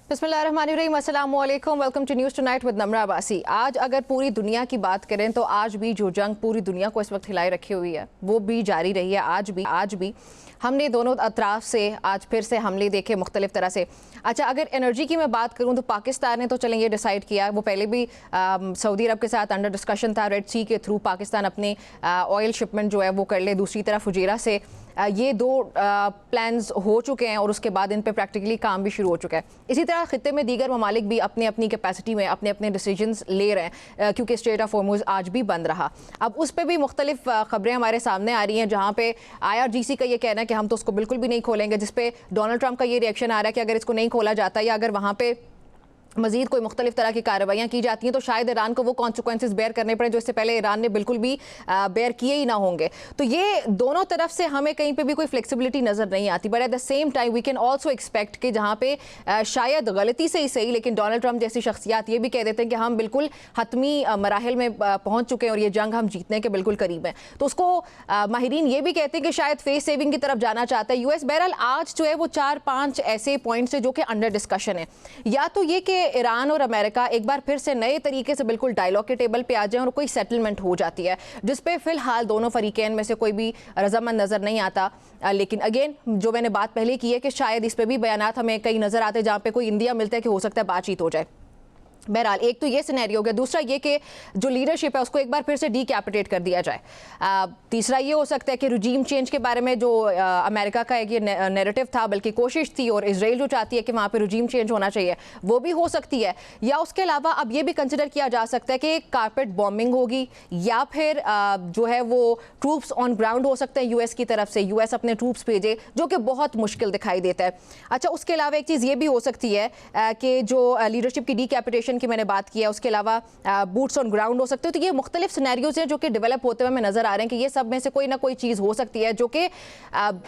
बिस्मिल्लाहिर्रहमानिर्रहीम, अस्सलाम वालेकुम, welcome to news tonight with Namra Abbasi. आज अगर पूरी दुनिया की बात करें तो आज भी जो जंग पूरी दुनिया को इस वक्त हिलाए रखी हुई है वो भी जारी रही है। आज भी हमने दोनों अतराफ से आज फिर से हमले देखे मुख्तलिफ तरह से। अच्छा, अगर एनर्जी की मैं बात करूँ तो पाकिस्तान ने तो चलें ये डिसाइड किया, वो पहले भी सऊदी अरब के साथ अंडर डिस्कशन था, रेड सी के थ्रू पाकिस्तान अपने ऑयल शिपमेंट जो है वो कर ले। दूसरी तरफ फुजेरा से ये दो प्लान्स हो चुके हैं और उसके बाद इन पे प्रैक्टिकली काम भी शुरू हो चुका है। इसी तरह खित्ते में दीगर ममालिक भी अपनी अपनी कैपेसिटी में अपने अपने डिसीजंस ले रहे हैं, क्योंकि स्ट्रेट ऑफ हॉर्मुज़ आज भी बंद रहा। अब उस पर भी मुख्तलिफ ख़बरें हमारे सामने आ रही हैं, जहाँ पे IRGC का ये कहना है कि हम तो उसको बिल्कुल भी नहीं खोलेंगे, जिस पे डोनाल्ड ट्रंप का ये रिएक्शन आ रहा है कि अगर इसको नहीं खोला जाता या अगर वहाँ पे मजीद कोई मुख्तलिफ तरह की कार्रवाइयाँ की जाती हैं तो शायद ईरान को वो कॉन्सिक्वेंसेस बेयर करने पड़े जो इससे पहले ईरान ने बिल्कुल भी बेयर किए ही ना होंगे। तो ये दोनों तरफ से हमें कहीं पे भी कोई फ्लेक्सिबिलिटी नज़र नहीं आती, but at the same time we can also expect कि जहाँ पे शायद गलती से ही सही लेकिन डोनाल्ड ट्रंप जैसी शख्सियात ये भी कह देते हैं कि हम बिल्कुल हतमी मराहिल में पहुँच चुके हैं और ये जंग हम जीतने के बिल्कुल करीब हैं, तो उसको माहिरीन ये भी कहते हैं कि शायद फेस सेविंग की तरफ जाना चाहता है US। बहरहाल आज जो है वो 4-5 ऐसे पॉइंट्स हैं जो कि अंडर डिस्कशन है। या तो ये कि ईरान और अमेरिका एक बार फिर से नए तरीके से बिल्कुल डायलॉग के टेबल पे आ जाए और कोई सेटलमेंट हो जाती है, जिस पे फिलहाल दोनों फरीकैन में से कोई भी रजामंद नज़र नहीं आता। लेकिन अगेन जो मैंने बात पहले की है कि शायद इस पे भी बयानात हमें कई नज़र आते हैं जहाँ पे कोई इंदिया मिलता है कि हो सकता है बातचीत हो जाए। बहरहाल एक तो ये सिनेरियो हो गया। दूसरा ये कि जो लीडरशिप है उसको एक बार फिर से डीकैपिटेट कर दिया जाए। तीसरा ये हो सकता है कि रिजीम चेंज के बारे में जो अमेरिका का एक ये नैरेटिव था, बल्कि कोशिश थी, और इजराइल जो चाहती है कि वहाँ पे रिजीम चेंज होना चाहिए, वो भी हो सकती है। या उसके अलावा अब ये भी कंसिडर किया जा सकता है कि कारपेट बॉम्बिंग होगी या फिर जो है वो ट्रूप्स ऑन ग्राउंड हो सकते हैं US की तरफ से, US अपने ट्रूप्स भेजे, जो कि बहुत मुश्किल दिखाई देता है। अच्छा, उसके अलावा एक चीज़ ये भी हो सकती है कि जो लीडरशिप की डीकैपिटेशन की मैंने बात की है, उसके अलावा बूट्स ऑन ग्राउंड हो सकते हो। तो ये मुख्तलिफ सिनेरियोज हैं जो कि डेवलप होते हुए हमें नजर आ रहे हैं कि ये सब में से कोई ना कोई चीज़ हो सकती है, जो कि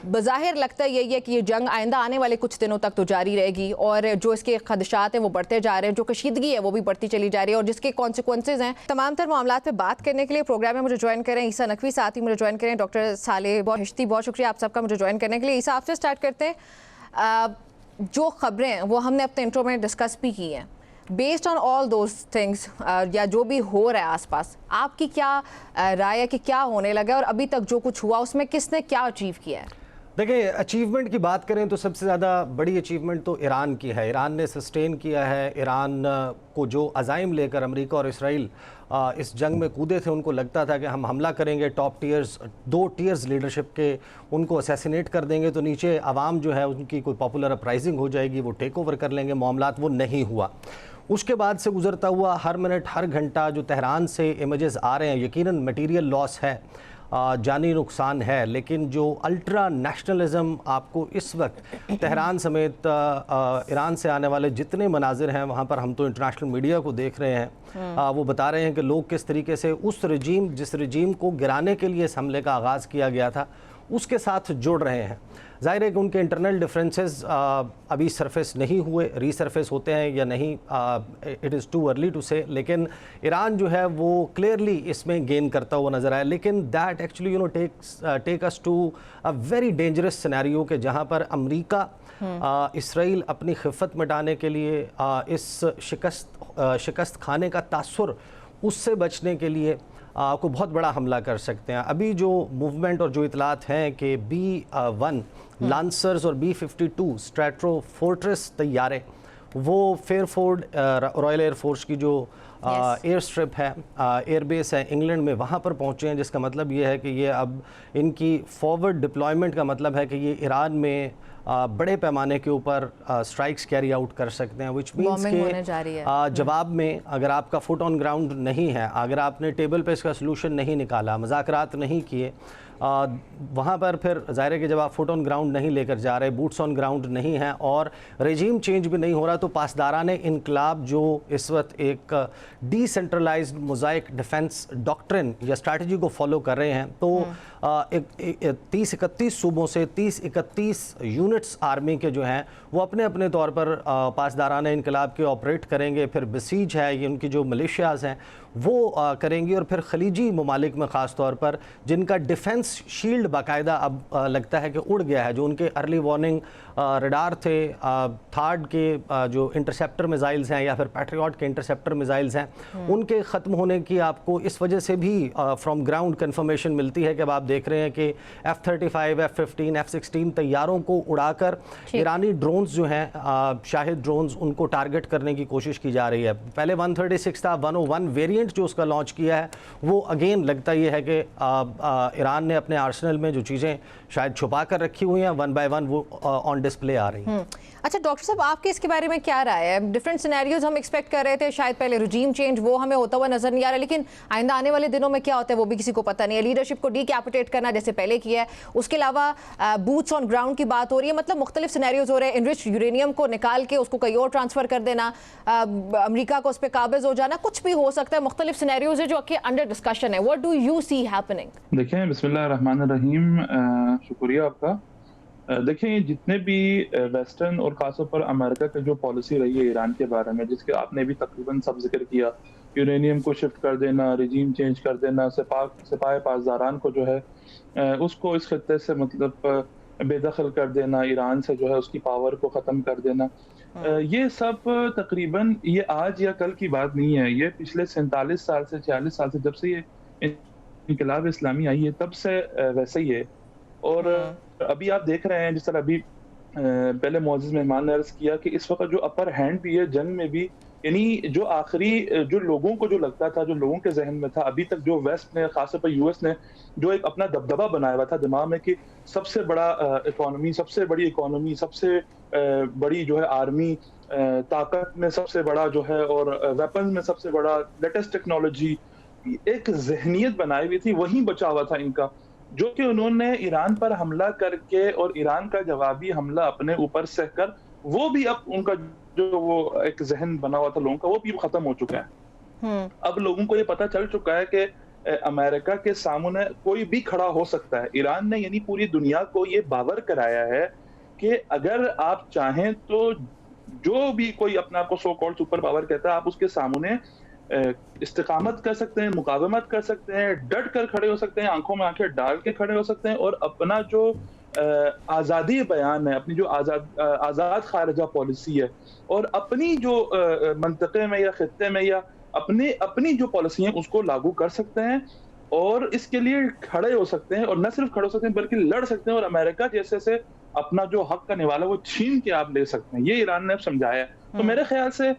बज़ाहिर लगता है यही है कि ये जंग आइंदा आने वाले कुछ दिनों तक तो जारी रहेगी और जो इसके खदशात हैं वो बढ़ते जा रहे हैं, जो कशीदगी है वो भी बढ़ती चली जा रही है और जिसके कॉन्सिक्वेंसेज हैं। तमाम तर मामलात पे बात करने के लिए प्रोग्राम में मुझे ज्वाइन करें ईसा नकवी, साथ ही मुझे ज्वाइन करें डॉक्टर साले हिश्ती। बहुत शुक्रिया आप सबका मुझे ज्वाइन करने के लिए। ईसा, आपसे स्टार्ट करते हैं। जो खबरें हैं वो हमने अपने इंट्रो में डिस्कस भी की हैं। Based on all those things या जो भी हो रहा है आसपास, आपकी क्या राय है कि क्या होने लगा और अभी तक जो कुछ हुआ उसमें किसने क्या अचीव किया है? देखिए, अचीवमेंट की बात करें तो सबसे ज़्यादा बड़ी अचीवमेंट तो ईरान की है। ईरान ने सस्टेन किया है। ईरान को जो अज़ाइम लेकर अमेरिका और इसराइल इस जंग में कूदे थे, उनको लगता था कि हम हमला करेंगे, टॉप टीयर्स 2 टीयर्स लीडरशिप के उनको असैसिनेट कर देंगे तो नीचे आवाम जो है उनकी कोई पॉपुलर अपराइजिंग हो जाएगी, वो टेक ओवर कर लेंगे मामलात। वो नहीं हुआ। उसके बाद से गुजरता हुआ हर मिनट हर घंटा जो तेहरान से इमेजेस आ रहे हैं, यकीनन मटीरियल लॉस है, जानी नुकसान है, लेकिन जो अल्ट्रा नेशनलिज्म आपको इस वक्त तेहरान समेत ईरान से आने वाले जितने मनाजिर हैं वहाँ पर, हम तो इंटरनेशनल मीडिया को देख रहे हैं, वो बता रहे हैं कि लोग किस तरीके से उस जिस रजीम को गिराने के लिए इस हमले का आगाज़ किया गया था उसके साथ जुड़ रहे हैं। ज़ाहिर है कि उनके इंटरनल डिफरेंसेस अभी सरफेस नहीं हुए, रीसरफेस होते हैं या नहीं, it is too early to say, लेकिन ईरान जो है वो क्लियरली इसमें गेन करता हुआ नज़र आया। लेकिन that actually take us to a very dangerous scenario के जहाँ पर अमेरिका इसराइल अपनी खिफ़त मिटाने के लिए इस शिकस्त खाने का तासुर उससे बचने के लिए को बहुत बड़ा हमला कर सकते हैं। अभी जो मूवमेंट और जो इतलात हैं कि B-1 लांसर्स और B-52 स्ट्रैटो फोर्ट्रेस तैयारे वो फेयरफोर्ड रॉयल एयरफोर्स की जो एयर स्ट्रिप है, एयरबेस है इंग्लैंड में, वहाँ पर पहुँचे हैं, जिसका मतलब ये है कि ये अब इनकी फॉरवर्ड डिप्लॉयमेंट का मतलब है कि ये ईरान में बड़े पैमाने के ऊपर स्ट्राइक्स कैरी आउट कर सकते हैं, विच मीन्स के जवाब में अगर आपका फुट ऑन ग्राउंड नहीं है, अगर आपने टेबल पे इसका सलूशन नहीं निकाला, मुज़ाकरात नहीं किए, वहाँ पर फिर ज़ाहिर है कि जब आप फुट ऑन ग्राउंड नहीं लेकर जा रहे, बूट्स ऑन ग्राउंड नहीं हैं और रेजीम चेंज भी नहीं हो रहा, तो पासदारान इनकलाब जो इस वक्त एक डिसेंट्रलाइज्ड मोज़ाइक डिफेंस डॉक्ट्रिन या स्ट्रैटेजी को फॉलो कर रहे हैं, तो 30-31 सूबों से 30-31 यूनिट्स आर्मी के जो हैं वो अपने अपने तौर पर पासदारान इनकलाब के ऑपरेट करेंगे। फिर बसीज है, ये उनकी जो मिलिशियाज़ हैं वो करेंगी, और फिर खलीजी ममालिक में ख़ास तौर पर जिनका डिफेंस शील्ड बाकायदा अब लगता है कि उड़ गया है, जो उनके अर्ली वार्निंग रडार थे, थार्ड के जो इंटरसेप्टर मिसाइल्स हैं या फिर पैट्रियट के इंटरसेप्टर मिसाइल्स हैं, उनके ख़त्म होने की आपको इस वजह से भी फ्रॉम ग्राउंड कंफर्मेशन मिलती है कि अब आप देख रहे हैं कि F-35, F-15, F-16 तैयारों को उड़ाकर ईरानी ड्रोन्स जो हैं, शाहिद ड्रोन्स, उनको टारगेट करने की कोशिश की जा रही है। पहले 136 था, 101 वेरिएंट जो उसका लॉन्च किया है, वो अगेन लगता ये है कि ईरान ने अपने आर्सेनल में जो चीज़ें शायद छुपा कर रखी हुई हैं, वन बाय वन वो ऑन डिस्प्ले आ रही हैं। अच्छा डॉक्टर साहब, आपके इसके बारे में क्या राय है? डिफरेंट सिनेरियोज हम एक्सपेक्ट कर रहे थे, शायद पहले रिजीम चेंज वो हमें होता हुआ नजर नहीं आ रहा, लेकिन आइंदा आने वाले दिनों में क्या होता है वो भी किसी को पता नहीं है। लीडरशिप को डीकैपिटेट करना जैसे पहले किया है, उसके अलावा बूट्स ऑन ग्राउंड की बात हो रही है, मतलब मुख्तलिफ सिनेरियोज हो रहे हैं। इनरिच्ड यूरेनियम को निकाल के उसको कहीं और ट्रांसफर कर देना, अमेरिका को उस पर काबिज हो जाना, कुछ भी हो सकता है। मुख्तलिफ सिनेरियोज है जो कि अंडर डिस्कशन है। What do you see happening? देखें, बिस्मिल्लाह रहमान रहीम, शुक्रिया आपका। देखिए, जितने भी वेस्टर्न और खासतौर पर अमेरिका की जो पॉलिसी रही है ईरान के बारे में, जिसके आपने भी तकरीबन सब जिक्र किया, यूरेनियम को शिफ्ट कर देना, रिजीम चेंज कर देना, सिपाही पासदारान को जो है उसको इस खत्ते से मतलब बेदखल कर देना, ईरान से जो है उसकी पावर को ख़त्म कर देना, ये सब तकरीबन ये आज या कल की बात नहीं है। ये पिछले 47 साल से 46 साल से, जब से ये इनकलाब इस्लामी आई है, तब से वैसे ही है। और अभी आप देख रहे हैं, जिस तरह अभी पहले मौजूद मेहमान ने अर्ज किया कि इस वक्त जो अपर हैंड भी है जंग में भी, यानी जो आखिरी जो लोगों को जो लगता था, जो लोगों के जहन में था अभी तक, जो वेस्ट ने, खासतौर पर यूएस ने जो एक अपना दबदबा बनाया हुआ था दिमाग में कि सबसे बड़ा इकोनॉमी, सबसे बड़ी इकोनॉमी, सबसे बड़ी जो है आर्मी, ताकत में सबसे बड़ा जो है, और वेपन में सबसे बड़ा, लेटेस्ट टेक्नोलॉजी, एक जहनियत बनाई हुई थी, वही बचा हुआ था इनका, जो कि उन्होंने ईरान पर हमला करके और ईरान का जवाबी हमला अपने ऊपर सहकर, वो भी अब उनका जो वो एक जहन बना हुआ था लोगों का, वो भी खत्म हो चुका है। अब लोगों को ये पता चल चुका है कि अमेरिका के सामने कोई भी खड़ा हो सकता है। ईरान ने यानी पूरी दुनिया को ये बावर कराया है कि अगर आप चाहें तो जो भी कोई अपना आपको सो कॉल्ड सुपर पावर कहता है, आप उसके सामने इस्तिकामत कर सकते हैं, मुकावमत कर सकते हैं, डट कर खड़े हो सकते हैं, आंखों में आंखें डाल के खड़े हो सकते हैं, और अपना जो आज़ादी बयान है, अपनी जो आज़ाद खारजा पॉलिसी है, और अपनी जो मंतक़े में या खित्ते में या अपनी जो पॉलिसी है उसको लागू कर सकते हैं, और इसके लिए खड़े हो सकते हैं, और न सिर्फ खड़े हो सकते हैं बल्कि लड़ सकते हैं, और अमेरिका जैसे से अपना जो हक का निवाला वो छीन के आप ले सकते हैं। ये ईरान ने अब समझाया है। तो मेरे ख्याल से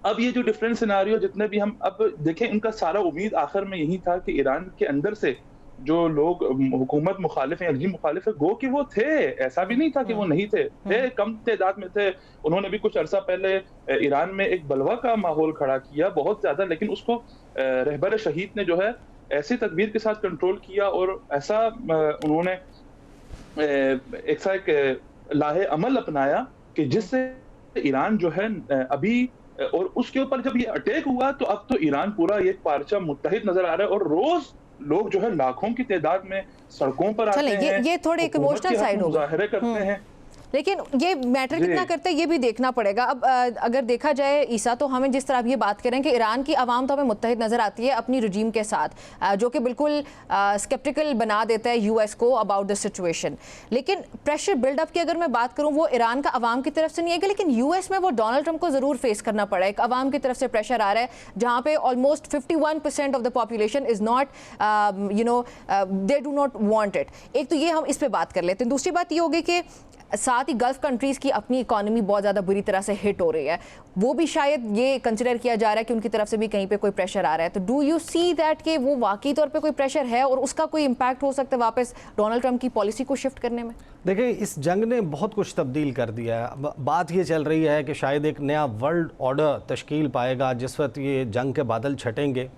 अब ये जो डिफरेंट सिनारियो जितने भी हम अब देखें, इनका सारा उम्मीद आखिर में यही था कि ईरान के अंदर से जो लोग हुकूमत मुखालिफ हैं, रजीम मुखालिफ है, गो कि वो थे, ऐसा भी नहीं था कि वो नहीं थे, कम तादाद में थे। उन्होंने भी कुछ अरसा पहले ईरान में एक बलवा का माहौल खड़ा किया बहुत ज्यादा, लेकिन उसको रहबर शहीद ने जो है ऐसी तदबीर के साथ कंट्रोल किया, और ऐसा उन्होंने एक लाहे अमल अपनाया कि जिससे ईरान जो है अभी, और उसके ऊपर जब ये अटैक हुआ तो अब तो ईरान पूरा एक पार्चा मुत्तहिद नजर आ रहा है, और रोज लोग जो है लाखों की तादाद में सड़कों पर आते हैं। ये थोड़े एक इमोशनल साइड होगा, मुजाहरे करते हैं, लेकिन ये मैटर कितना करता है ये भी देखना पड़ेगा। अब अगर देखा जाए ईसा, तो हमें जिस तरह ये बात करें कि ईरान की आवाम तो हमें मुत्तहिद नज़र आती है अपनी रजीम के साथ, जो कि बिल्कुल स्केप्टिकल बना देता है यूएस को अबाउट द सिचुएशन, लेकिन प्रेशर बिल्डअप की अगर मैं बात करूं वो ईरान का आवाम की तरफ से नहीं है, लेकिन यूएस में वो डोनाल्ड ट्रंप को ज़रूर फेस करना पड़ा है। एक आवाम की तरफ से प्रेशर आ रहा है जहाँ पे almost 51% of the population is not they do not want it. एक तो ये हम इस पर बात कर लेते हैं। दूसरी बात ये होगी कि साथ ही गल्फ कंट्रीज़ की अपनी इकॉनमी बहुत ज़्यादा बुरी तरह से हिट हो रही है, वो भी शायद ये कंसिडर किया जा रहा है कि उनकी तरफ से भी कहीं पे कोई प्रेशर आ रहा है। तो डू यू सी दैट कि वो वाकई तौर पे कोई प्रेशर है और उसका कोई इम्पैक्ट हो सकता है वापस डोनाल्ड ट्रंप की पॉलिसी को शिफ्ट करने में? देखिए, इस जंग ने बहुत कुछ तब्दील कर दिया है। बात ये चल रही है कि शायद एक नया वर्ल्ड ऑर्डर तश्कील पाएगा जिस वक्त ये जंग के बादल छटेंगे।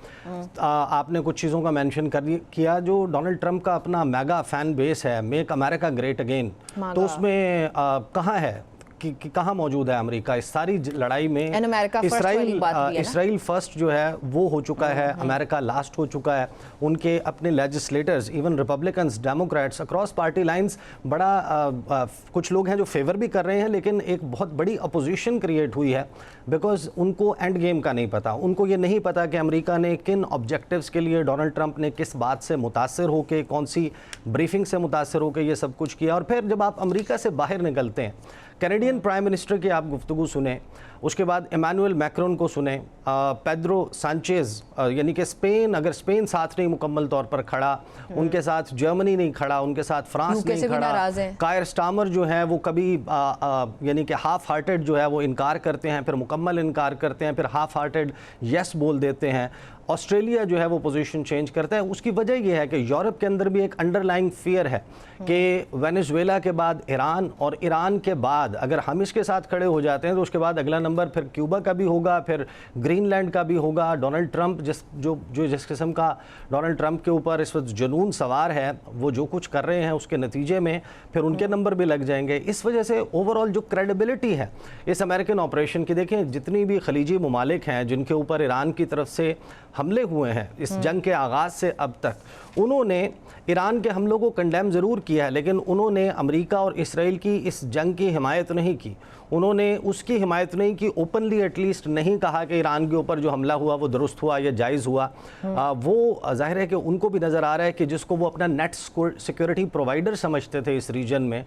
आपने कुछ चीज़ों का मेंशन किया, जो डोनाल्ड ट्रंप का अपना मेगा फैन बेस है, मेक अमेरिका ग्रेट अगेन, तो उसमें कहाँ है कि कहाँ मौजूद है अमेरिका इस सारी लड़ाई में। And America first वाली बात भी है ना? इसराइल फर्स्ट जो है वो हो चुका है, अमेरिका लास्ट हो चुका है। उनके अपने legislators, even Republicans, Democrats, across party lines बड़ा कुछ लोग हैं जो फेवर भी कर रहे हैं, लेकिन एक बहुत बड़ी अपोजिशन क्रिएट हुई है बिकॉज उनको एंड गेम का नहीं पता। उनको ये नहीं पता कि अमेरिका ने किन ऑब्जेक्टिव्स के लिए, डोनाल्ड ट्रंप ने किस बात से मुतासर होकर, कौन सी ब्रीफिंग से मुतासर होकर ये सब कुछ किया। और फिर जब आप अमेरिका से बाहर निकलते हैं, कैनेडियन प्राइम मिनिस्टर की आप गुफ्तगू सुने, उसके बाद इमानुएल मैक्रोन को सुने, पेड्रो सांचेज, यानी कि स्पेन, अगर स्पेन साथ नहीं मुकम्मल तौर पर खड़ा, उनके साथ जर्मनी नहीं खड़ा, उनके साथ फ्रांस नहीं खड़ा, कायर स्टामर जो है वो कभी यानी कि हाफ हार्टेड जो है वो इनकार करते हैं, फिर मुकम्मल इनकार करते हैं, फिर हाफ हार्टेड यस बोल देते हैं। ऑस्ट्रेलिया जो है वो पोजीशन चेंज करता है। उसकी वजह यह है कि यूरोप के अंदर भी एक अंडरलाइंग फियर है कि वेनेजुएला के बाद ईरान, और ईरान के बाद अगर हम इसके साथ खड़े हो जाते हैं तो उसके बाद अगला नंबर फिर क्यूबा का भी होगा, फिर ग्रीनलैंड का भी होगा। डोनाल्ड ट्रंप जिस किस्म का डोनाल्ड ट्रंप के ऊपर इस वक्त जुनून सवार है, वो जो कुछ कर रहे हैं उसके नतीजे में फिर उनके नंबर भी लग जाएंगे। इस वजह से ओवरऑल जो क्रेडिबिलिटी है इस अमेरिकन ऑपरेशन की, देखें जितनी भी खलीजी ममालिक हैं जिनके ऊपर ईरान की तरफ से हमले हुए हैं इस जंग के आगाज़ से अब तक, उन्होंने ईरान के हमलों को कंडेम ज़रूर किया है, लेकिन उन्होंने अमेरिका और इसराइल की इस जंग की हिमायत नहीं की। उन्होंने उसकी हिमायत नहीं की, ओपनली एटलीस्ट नहीं कहा कि ईरान के ऊपर जो हमला हुआ वो दुरुस्त हुआ या जायज़ हुआ। वो जाहिर है कि उनको भी नज़र आ रहा है कि जिसको वो अपना नेट सिक्योरिटी प्रोवाइडर समझते थे इस रीजन में,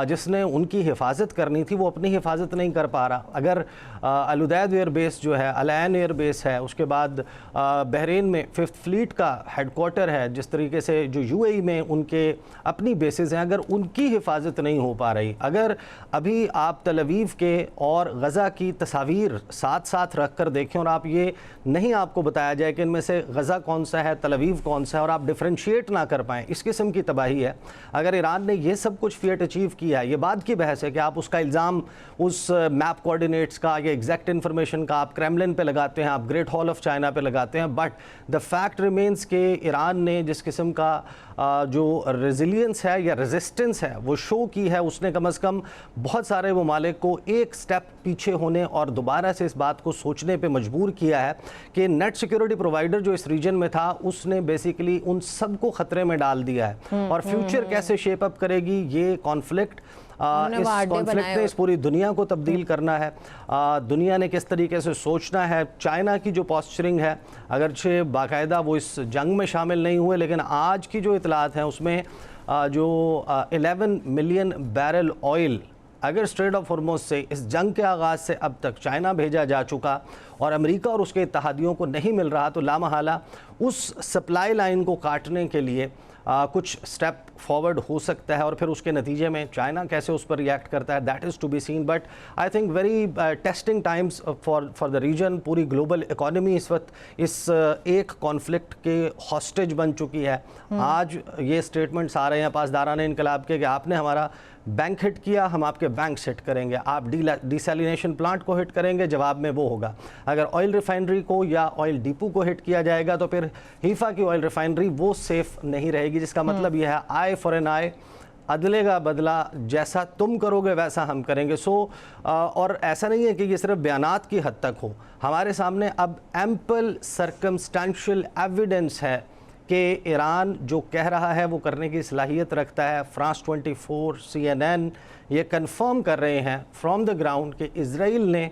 जिसने उनकी हिफाजत करनी थी, वो अपनी हिफाजत नहीं कर पा रहा। अगर अल उदैद एयर बेस जो है, अल ऐन एयर बेस है, उसके बाद बहरीन में 5th फ्लीट का हेडक्वार्टर है, जिस तरीके से जो यूएई में उनके अपनी बेसिस हैं, अगर उनकी हिफाजत नहीं हो पा रही, अगर अभी आप तल अवीव के और गज़ा की तस्वीर साथ साथ रख कर देखें और आप ये नहीं आपको बताया जाए कि इनमें से गज़ा कौन सा है, तल अवीव कौन सा है, और आप डिफ्रेंशिएट ना कर पाएँ, इस किस्म की तबाही है। अगर ईरान ने ये सब कुछ फीट अचीव किया है, ये बात की बहस है कि आप उसका इल्ज़ाम उस मैप कोऑर्डिनेट्स का या एग्जैक्ट इन्फॉर्मेशन का आप क्रेमलिन पे लगाते हैं, आप ग्रेट हॉल ऑफ चाइना पे लगाते हैं, बट द फैक्ट रिमेंस के ईरान ने जिस किस्म का जो रेजिलियंस है या रेजिस्टेंस है वो शो की है, उसने कम अज़ कम बहुत सारे ममालिक को एक स्टेप पीछे होने और दोबारा से इस बात को सोचने पे मजबूर किया है कि नेट सिक्योरिटी प्रोवाइडर जो इस रीजन में था उसने बेसिकली उन सबको ख़तरे में डाल दिया है। और फ्यूचर कैसे शेप अप करेगी ये कॉन्फ्लिक्ट, इस कॉन्फ्लिक्ट ने इस पूरी दुनिया को तब्दील करना है। दुनिया ने किस तरीके से सोचना है। चाइना की जो पॉस्चरिंग है, अगरचे बाकायदा वो इस जंग में शामिल नहीं हुए, लेकिन आज की जो इतलात हैं उसमें जो 11 मिलियन बैरल ऑयल अगर स्ट्रेट ऑफ हॉर्मुज़ से इस जंग के आगाज़ से अब तक चाइना भेजा जा चुका और अमेरिका और उसके इत्तहादियों को नहीं मिल रहा, तो लामहला उस सप्लाई लाइन को काटने के लिए कुछ स्टेप फॉरवर्ड हो सकता है, और फिर उसके नतीजे में चाइना कैसे उस पर रिएक्ट करता है, that is to be seen. But I think very testing times for the region. पूरी ग्लोबल इकोनॉमी इस वक्त इस एक कॉन्फ्लिक्ट के हॉस्टेज बन चुकी है। आज ये स्टेटमेंट्स आ रहे हैं पासदाराने इनकलाब के कि आपने हमारा बैंक हिट किया, हम आपके बैंक हिट करेंगे, आप डिसैलिनेशन प्लांट को हिट करेंगे, जवाब में वो होगा। अगर ऑयल रिफाइनरी को या ऑयल डिपो को हिट किया जाएगा तो फिर हीफा की ऑयल रिफाइनरी वो सेफ नहीं रहेगी, जिसका मतलब यह है आई फॉर एन आई, अदले का बदला, जैसा तुम करोगे वैसा हम करेंगे। और ऐसा नहीं है कि ये सिर्फ बयानात की हद तक हो, हमारे सामने अब एम्पल सर्कमस्टेंशियल एविडेंस है कि ईरान जो कह रहा है वो करने की सलाहियत रखता है। फ्रांस 24, CNN ये कंफर्म कर रहे हैं फ्रॉम द ग्राउंड कि इजराइल ने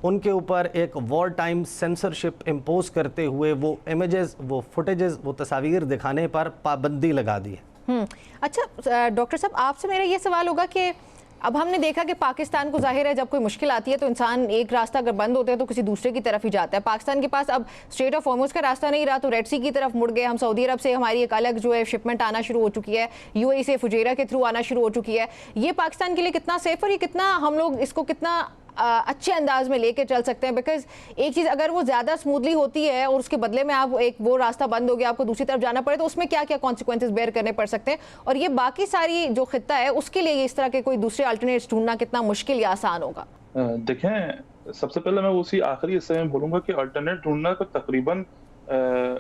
उनके ऊपर एक वॉर टाइम सेंसरशिप इम्पोज करते हुए वो इमेजेस, वो फुटेजेस, वो तस्वीर दिखाने पर पाबंदी लगा दी है। अच्छा डॉक्टर साहब, आपसे मेरा ये सवाल होगा कि अब हमने देखा कि पाकिस्तान को जाहिर है जब कोई मुश्किल आती है तो इंसान एक रास्ता अगर बंद होता है तो किसी दूसरे की तरफ ही जाता है। पाकिस्तान के पास अब स्ट्रेट ऑफ हॉर्मुज़ का रास्ता नहीं रहा तो रेड सी की तरफ मुड़ गए। हम सऊदी अरब से हमारी एक अलग जो है शिपमेंट आना शुरू हो चुकी है, UAE से फुजैरा के थ्रू आना शुरू हो चुकी है। ये पाकिस्तान के लिए कितना सेफ और ये कितना हम लोग इसको कितना अच्छे अंदाज में लेके चल सकते हैं? बिकॉज एक चीज़ अगर वो ज़्यादा स्मूथली होती है और उसके बदले में आप एक वो रास्ता बंद हो गया, आपको दूसरी तरफ जाना पड़े, तो उसमें क्या क्या कॉन्सिक्वेंसेस बेयर करने पड़ सकते हैं, और ये बाकी सारी जो खित्ता है उसके लिए इस तरह के कोई दूसरे अल्टरनेट्स ढूंढना कितना मुश्किल या आसान होगा? देखें, सबसे पहले मैं उसी आखिरी हिस्से में बोलूँगा कि अल्टरनेट ढूंढना को तकरीबन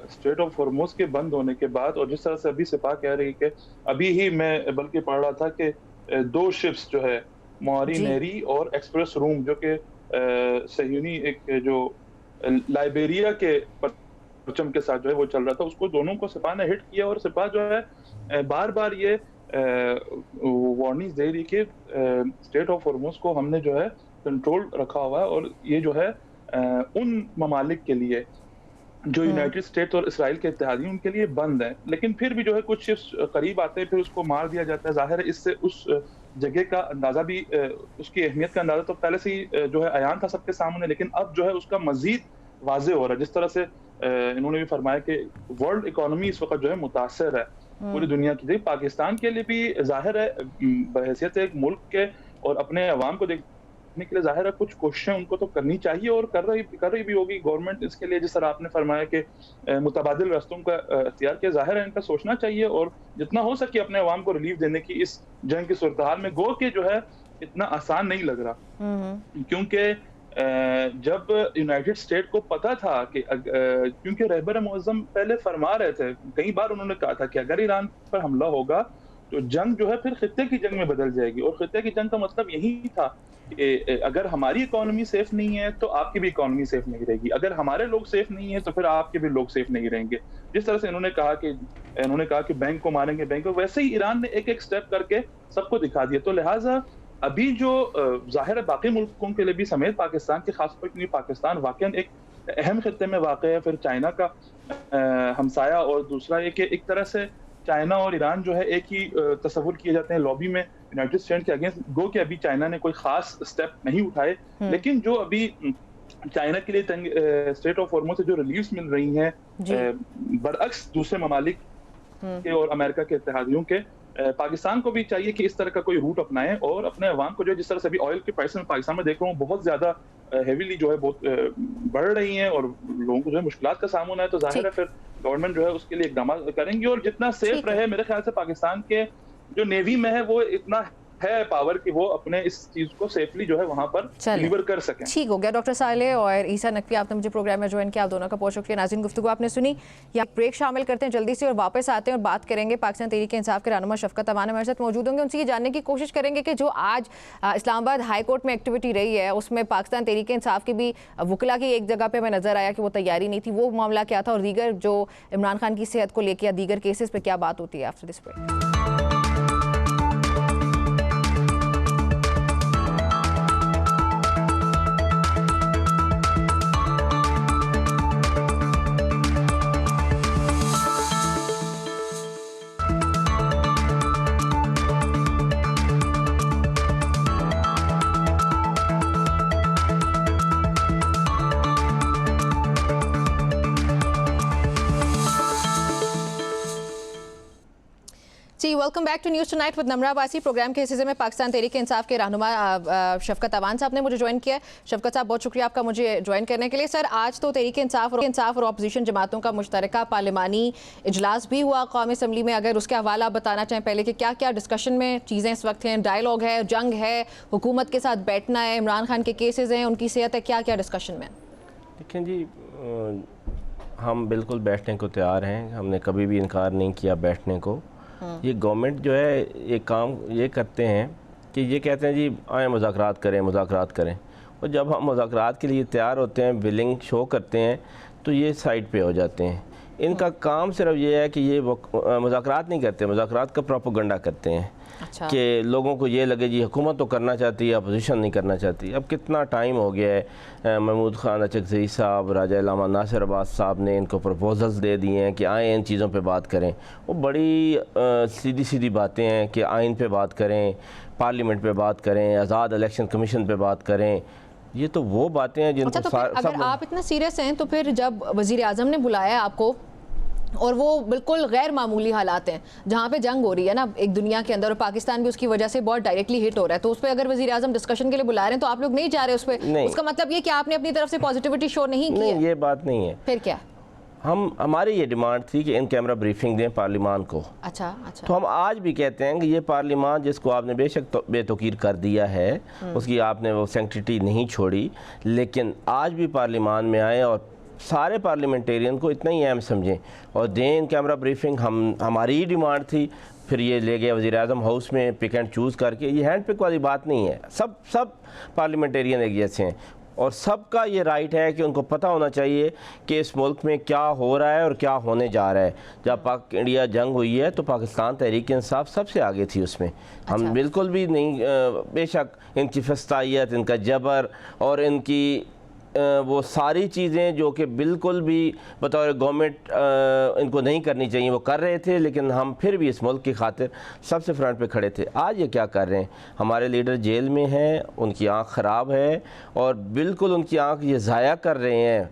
स्ट्रेट ऑफ हॉर्मुज़ के बंद होने के बाद, और जिस तरह से अभी सिपा कह रही कि अभी ही मैं बल्कि पढ़ रहा था कि 2 शिप्स जो है मोरिनेरी और एक्सप्रेस रूम, जो कि सहयूनी एक जो लाइबेरिया के परचम के साथ जो है वो चल रहा था, उसको दोनों को सिपा ने हिट किया। और सिपा जो है बार बार ये वार्निंग्स दे रही कि स्टेट ऑफ हॉर्मुज़ को हमने जो है कंट्रोल रखा हुआ है, और ये जो है उन ममालिक के लिए जो यूनाइटेड स्टेट्स और इसराइल के इत्तेहादी उनके लिए बंद है। लेकिन फिर भी जो है कुछ करीब आते हैं फिर उसको मार दिया जाता है। जाहिर है इससे उस जगह का अंदाजा भी, उसकी अहमियत का अंदाजा तो पहले से ही जो है अयान था सबके सामने, लेकिन अब जो है उसका मजीद वाज़े हो रहा है। जिस तरह से इन्होंने भी फरमाया कि वर्ल्ड इकोनॉमी इस वक्त जो है मुतासर है पूरी दुनिया की। पाकिस्तान के लिए भी जाहिर है बहैसियत एक मुल्क के और अपने अवाम को देखने के लिए जाहिर है कुछ कोशिशें उनको तो करनी चाहिए, और कर रही भी होगी गवर्नमेंट इसके लिए। जिस तरह आपने फरमाया कि मुतबादिल रास्तों का इख्तियार किया, जाहिर है इनका सोचना चाहिए और जितना हो सके अपने अवाम को रिलीफ देने की इस जंग की सूरत हाल में। गो के जो है इतना आसान नहीं लग रहा, क्योंकि जब यूनाइटेड स्टेट को पता था कि क्योंकि रहबर मुअज़्ज़म पहले फरमा रहे थे, कई बार उन्होंने कहा था कि अगर ईरान पर हमला होगा तो जंग जो है फिर खित्ते की जंग में बदल जाएगी। और खित्ते की जंग का मतलब यही था कि अगर हमारी इकोनॉमी सेफ नहीं है तो आपकी भी इकोनॉमी सेफ नहीं रहेगी, अगर हमारे लोग सेफ नहीं है तो फिर आपके भी लोग सेफ नहीं रहेंगे। जिस तरह से इन्होंने कहा कि बैंक को मारेंगे, बैंक को, वैसे ही ईरान ने एक एक स्टेप करके सबको दिखा दिया। तो लिहाजा अभी जो जाहिर है बाकी मुल्कों के लिए भी समेत पाकिस्तान के खासतौर पर, पाकिस्तान वाकई एक अहम खित्ते में वाक़ है, फिर चाइना का हमसाया, और दूसरा ये कि एक तरह से चाइना और ईरान जो है एक ही तस्वुर किए जाते हैं लॉबी में यूनाइटेड स्टेट्स के अगेंस्ट। गो कि अभी चाइना ने कोई खास स्टेप नहीं उठाए, लेकिन जो अभी चाइना के लिए स्टेट ऑफ हॉर्मुज़ से जो रिलीफ्स मिल रही हैं बरअक्स दूसरे ममालिक के और अमेरिका के इत्तेहादियों के, पाकिस्तान को भी चाहिए कि इस तरह का कोई रूट अपनाएं और अपने अवाम को जो जिस तरह से अभी ऑयल के प्राइस में पाकिस्तान में देख रहा हूँ बहुत ज्यादा हेवीली जो है बहुत बढ़ रही हैं और लोगों को जो है मुश्किलात का सामना है, तो जाहिर है फिर गवर्नमेंट जो है उसके लिए इकदाम करेंगी। और जितना सेफ रहे, मेरे ख्याल से पाकिस्तान के जो नेवी में है वो इतना है पावर कि वो अपने इस चीज को सेफली जो है वहां पर डिलीवर कर सकें। ठीक हो गया। डॉक्टर सालेह और ईसा नकवी, आपने मुझे प्रोग्राम में ज्वाइन किया, आप दोनों का बहुत शुक्रिया। नाज़रीन, गुफ्तगू आपने सुनी, या ब्रेक शामिल करते हैं जल्दी से और वापस आते हैं और बात करेंगे पाकिस्तान तहरीक इंसाफ के रहनुमा शफकत अमान हमारे साथ मौजूद होंगे। उनसे ये जानने की कोशिश करेंगे कि जो आज इस्लामाबाद हाई कोर्ट में एक्टिविटी रही है उसमें पाकिस्तान तहरीक इंसाफ की भी वकला की एक जगह पर हमें नजर आया कि वो तैयारी नहीं थी, वो मामला क्या था, और दीगर जो इमरान खान की सेहत को लेकर या दीगर केसेस पर क्या बात होती है आफ्टर दिस ब्रेक। जी, welcome back to news tonight with Namra Abbasi. Programme के हिस्से में पाकिस्तान तहरीक इंसाफ के रहनुमा शफकत अवान साहब ने मुझे ज्वाइन किया है। शफकत साहब, बहुत शुक्रिया आपका मुझे ज्वाइन करने के लिए। सर, आज तो तहरीक इंसाफ और अपोजिशन जमातों का मुश्तरका पार्लिमानी इजलास भी हुआ कौमी असम्बली में। अगर उसके हवाला बताना चाहें पहले कि क्या क्या डिस्कशन में चीज़ें इस वक्त हैं, डायलॉग है, जंग है, हुकूमत के साथ बैठना है, इमरान खान के केसेस हैं, उनकी सेहत है, क्या क्या डिस्कशन में? देखें जी, हम बिल्कुल बैठने को तैयार हैं, हमने कभी भी इनकार नहीं किया बैठने को। ये गवर्नमेंट जो है ये काम ये करते हैं कि ये कहते हैं जी आए मुज़ाकरात करें, और जब हम मुज़ाकरात के लिए तैयार होते हैं, विलिंग शो करते हैं, तो ये साइड पे हो जाते हैं। इनका काम सिर्फ ये है कि ये मुज़ाकरात नहीं करते, मुज़ाकरात का प्रोपेगेंडा करते हैं। अच्छा। कि लोगों को ये लगे जी हुकूमत तो करना चाहती है, अपोजिशन नहीं करना चाहती। अब कितना टाइम हो गया है, महमूद खान अचकज़ई साहब, राजा इलामा नासिर अब्बास साहब ने इनको प्रपोजल्स दे दिए हैं कि आए इन चीज़ों पे बात करें। वो बड़ी सीधी सीधी बातें हैं कि आइन पे बात करें, पार्लियामेंट पे बात करें, आज़ाद इलेक्शन कमीशन पे बात करें। ये तो वो बातें हैं जिनको तो अगर आप इतना सीरियस हैं तो फिर जब वज़ीर आज़म ने बुलाया आपको और वो बिल्कुल गैर मामूली हालात हैं जहाँ पे जंग हो रही है ना एक दुनिया के अंदर, और पाकिस्तान भी उसकी वजह से बहुत डायरेक्टली हिट हो रहा है, तो उस पर अगर वज़ीर आज़म डिस्कशन के लिए बुला रहे हैं तो आप लोग नहीं जा रहे उस पर, उसका मतलब ये कि आपने अपनी तरफ से पॉजिटिविटी शो नहीं की है? ये बात नहीं है। फिर क्या? हमारी ये डिमांड थी कि इन कैमरा ब्रीफिंग दें पार्लियामान को। अच्छा। तो हम आज भी कहते हैं कि ये पार्लियामान जिसको आपने बेशक बेतौकीर कर दिया है, उसकी आपने वो सैंक्टिटी नहीं छोड़ी, लेकिन आज भी पार्लियामान में आए और सारे पार्लियामेंटेरियन को इतना ही अहम समझें और दें इन कैमरा ब्रीफिंग। हमारी ही डिमांड थी, फिर ये ले गया वज़ीर आज़म हाउस में पिक एंड चूज़ करके। ये हैंड पिक वाली बात नहीं है। सब पार्लियामेंटेरियन एक जैसे हैं और सबका ये राइट है कि उनको पता होना चाहिए कि इस मुल्क में क्या हो रहा है और क्या होने जा रहा है। जब पाक इंडिया जंग हुई है तो पाकिस्तान तहरीक इंसाफ सबसे आगे थी उसमें। हम बिल्कुल भी नहीं, बेशक इनकी फस्तायत, इनका जबर और इनकी वो सारी चीज़ें जो कि बिल्कुल भी बतौर गवर्नमेंट इनको नहीं करनी चाहिए वो कर रहे थे, लेकिन हम फिर भी इस मुल्क की खातिर सबसे फ्रंट पे खड़े थे। आज ये क्या कर रहे हैं? हमारे लीडर जेल में हैं, उनकी आँख ख़राब है और बिल्कुल उनकी आँख ये ज़ाया कर रहे हैं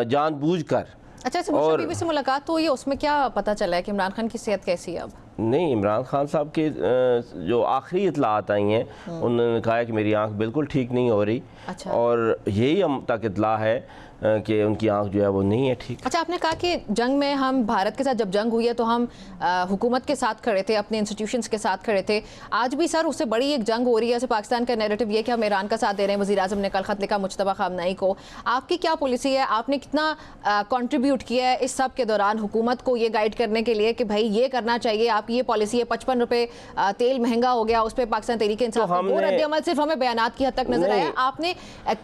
जानबूझकर। अच्छा, बीबी से मुलाकात हुई है, उसमें क्या पता चला है कि इमरान खान की सेहत कैसी है अब? नहीं, इमरान खान साहब के जो आखिरी इतलात आई हैं उन्होंने कहा है कि मेरी आंख बिल्कुल ठीक नहीं हो रही। अच्छा। और यही हम तक इतला है कि उनकी आंख जो है वो नहीं है ठीक। अच्छा, आपने कहा कि जंग में हम भारत के साथ जब जंग हुई है तो हम हुकूमत के साथ खड़े थे, अपने इंस्टीट्यूशंस के साथ खड़े थे। आज भी सर उससे बड़ी एक जंग हो रही है। पाकिस्तान का नैरेटिव ये कि हम ईरान का साथ दे रहे हैं। वज़ीर आज़म ने कल खत लिखा मुज्तबा ख़ामनेई को। आपकी क्या पॉलिसी है? आपने कितना कंट्रीब्यूट किया है इस सब के दौरान हुकूमत को ये गाइड करने के लिए कि भाई ये करना चाहिए, आप ये पॉलिसी है? 55 रुपये तेल महंगा हो गया, उस पर पाकिस्तान तहरीक इंसाफ वो रद्द-ए-अमल सिर्फ हमें बयानात की हद तक नजर आया। आपने इन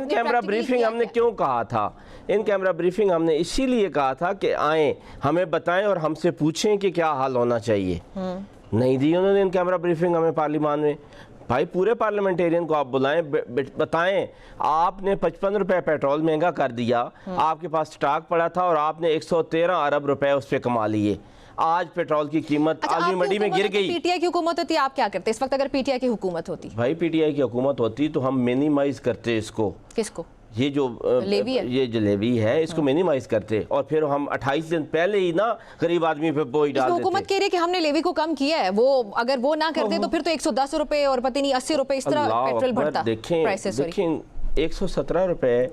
कैमरा ब्रीफिंग हमने क्यों कहा था? इन कैमरा ब्रीफिंग हमने इसीलिए कहा था कि आए, हमें बताएं और हमसे पूछें कि क्या हाल होना चाहिए। नहीं दी उन्होंने इन कैमरा ब्रीफिंग हमें पार्लियामान में। भाई पूरे पार्लियामेंटेरियन को आप बुलाएं, बताएं आपने 55 रुपए पेट्रोल महंगा कर दिया, आपके पास स्टॉक पड़ा था और आपने 113 अरब रुपए उस पर कमा लिए। आज पेट्रोल की कीमत आलमी मंडी में गिर गई। पीटीआई की हुकूमत होती, आप क्या करते इस वक्त? अगर पीटीआई की हुकूमत होती, भाई पीटीआई की हुकूमत होती तो हम मिनिमाइज करते इसको। किसको? ये जो लेवी है, ये जो लेवी है इसको मिनिमाइज करते और फिर हम 28 दिन पहले ही ना गरीब आदमी पे बोझ डाल देते। हुकूमत कह रही है कि हमने लेवी को कम किया है, वो अगर वो ना करते तो फिर तो 110 रुपए और पता नहीं 80 रुपए इस तरह पेट्रोल बढ़ता। देखें 117 रुपए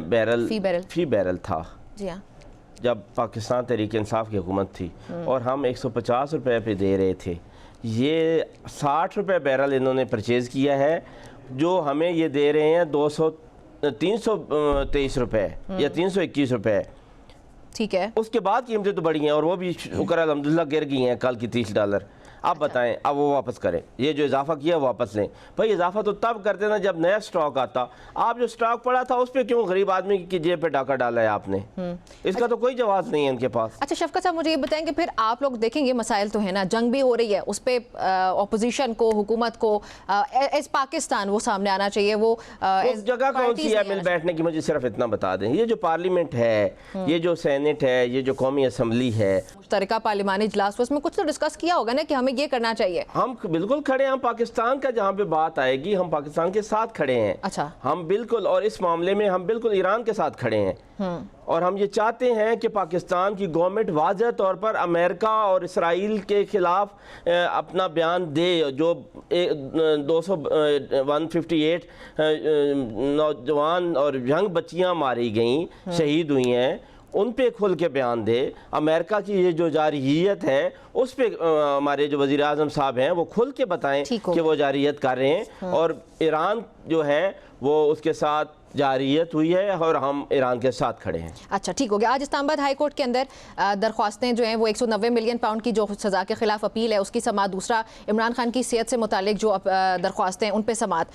बैरल फी बैरल था जी हाँ, जब पाकिस्तान तहरीक इंसाफ की हुकूमत थी और हम 150 रुपए पे दे रहे थे। ये 60 रुपए बैरल इन्होंने परचेज़ किया है, जो हमें ये दे रहे हैं 323 रुपए या 321 रुपए। ठीक है, उसके बाद कीमतें तो बढ़ी हैं और वो भी शुक्र अल्हम्दुलिल्लाह गिर गई हैं कल की $30। आप बताएं, अब वो वापस करें, ये जो इजाफा किया वापस लें। भाई इजाफा तो तब करते ना जब नया स्टॉक आता। आप जो स्टॉक पड़ा था उस पर क्यों गरीब आदमी की जेब पे डाका डाला है आपने? इसका तो कोई जवाब नहीं है इनके पास। अच्छा शफकत साहब, मुझे ये बताएं कि फिर आप लोग देखेंगे मसाइल तो है ना, जंग भी हो रही है, उस पर ऑपोजिशन को, हुकूमत को एज पाकिस्तान वो सामने आना चाहिए। वो जगह कौन सी है मिल बैठने की? मुझे सिर्फ इतना बता दें, ये जो पार्लियामेंट है, ये जो सेनेट है, ये जो कौमी असम्बली है, मुश्तरका पार्लिमानी इजलास, उसमें कुछ तो डिस्कस किया होगा ना कि हमें ये करना चाहिए। हम बिल्कुल खड़े हैं, हम पाकिस्तान का जहाँ पे बात आएगी हम पाकिस्तान के साथ खड़े हैं। अच्छा, हम बिल्कुल, और इस मामले में हम बिल्कुल ईरान के साथ खड़े हैं। और हम ये चाहते हैं कि पाकिस्तान की गवर्नमेंट वाज़ह तौर पर अमेरिका और इसराइल के खिलाफ अपना बयान दे। जो 158 नौजवान और यंग बच्चियाँ मारी गई, शहीद हुई हैं, उन पे खुल के बयान दे। अमेरिका की ये जो जारहियत है उस पे हमारे जो वज़ीर आज़म साहब हैं वो खुल के बताएं कि वो जारहियत कर रहे हैं और ईरान जो है वो उसके साथ जारियत हुई है और हम ईरान के साथ खड़े हैं। अच्छा ठीक हो गया। आज इस्लामाबाद हाई कोर्ट के अंदर दरख्वास्तें जो हैं वो 190 मिलियन पाउंड की जो सज़ा के खिलाफ अपील है उसकी समाअत, दूसरा इमरान खान की सेहत से मुतालिक जो दरख्वास्तें हैं उन पे समाअत।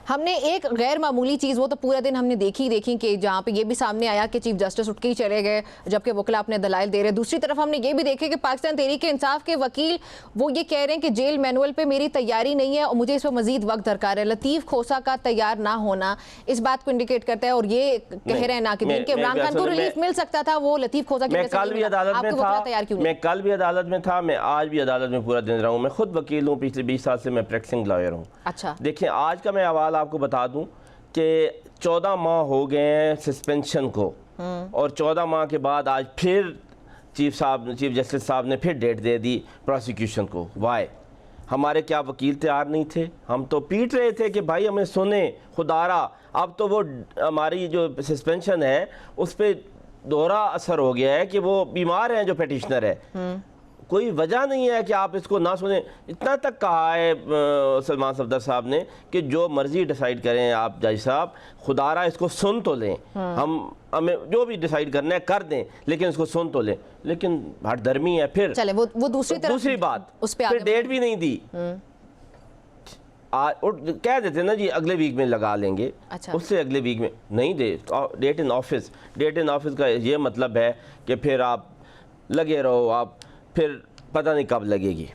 हमने एक गैर मामूली चीज़ वो तो पूरा दिन हमने देखी कि जहाँ पे ये भी सामने आया कि चीफ जस्टिस उठ के ही चले गए जबकि वकील अपने दलाइल दे रहे। दूसरी तरफ हमने ये भी देखे कि पाकिस्तान तहरीक इंसाफ के वकील वो ये कह रहे हैं कि जेल मैनुअल पे मेरी तैयारी नहीं है और मुझे इस पर मजीद वक्त दरकार है। लतीफ़ खोसा का तैयार ना होना इस बात को इंडिकेट करता है और ये कह रहे हैं ना कि इमरान खान को रिलीफ मिल सकता था, वो लतीफ़ खोसा की मैं कल भी अदालत में था, मैं आज भी अदालत में पूरा दिन रहा हूँ। मैं खुद वकील हूँ, पिछले 20 साल से मैं प्रैक्टिसिंग लॉयर हूँ। अच्छा देखिए, आज का मैं हवाला आपको बता दूँ कि 14 माह हो गए हैं सस्पेंशन को और 14 माह के बाद आज फिर चीफ जस्टिस साहब ने फिर डेट दे दी प्रोसिक्यूशन को। वाई? हमारे क्या वकील तैयार नहीं थे? हम तो पीट रहे थे कि भाई हमें सुने खुदारा। अब तो वो हमारी जो सस्पेंशन है उस पर दोहरा असर हो गया है कि वो बीमार हैं जो पिटिशनर है। कोई वजह नहीं है कि आप इसको ना सुने। इतना तक कहा है सलमान सफदर साहब ने कि जो मर्जी डिसाइड करें आप जज साहब, खुदारा इसको सुन तो लें, हमें जो भी डिसाइड करना है कर दें, लेकिन इसको सुन तो लें। लेकिन हठधर्मी है। फिर चले वो दूसरी बात उस पे फिर डेट भी नहीं दी, और कह देते ना जी अगले वीक में लगा लेंगे। अच्छा। उससे अगले वीक में नहीं दे। Date in office, date in office का ये मतलब है कि फिर आप लगे रहो, आप फिर पता नहीं कब लगेगी।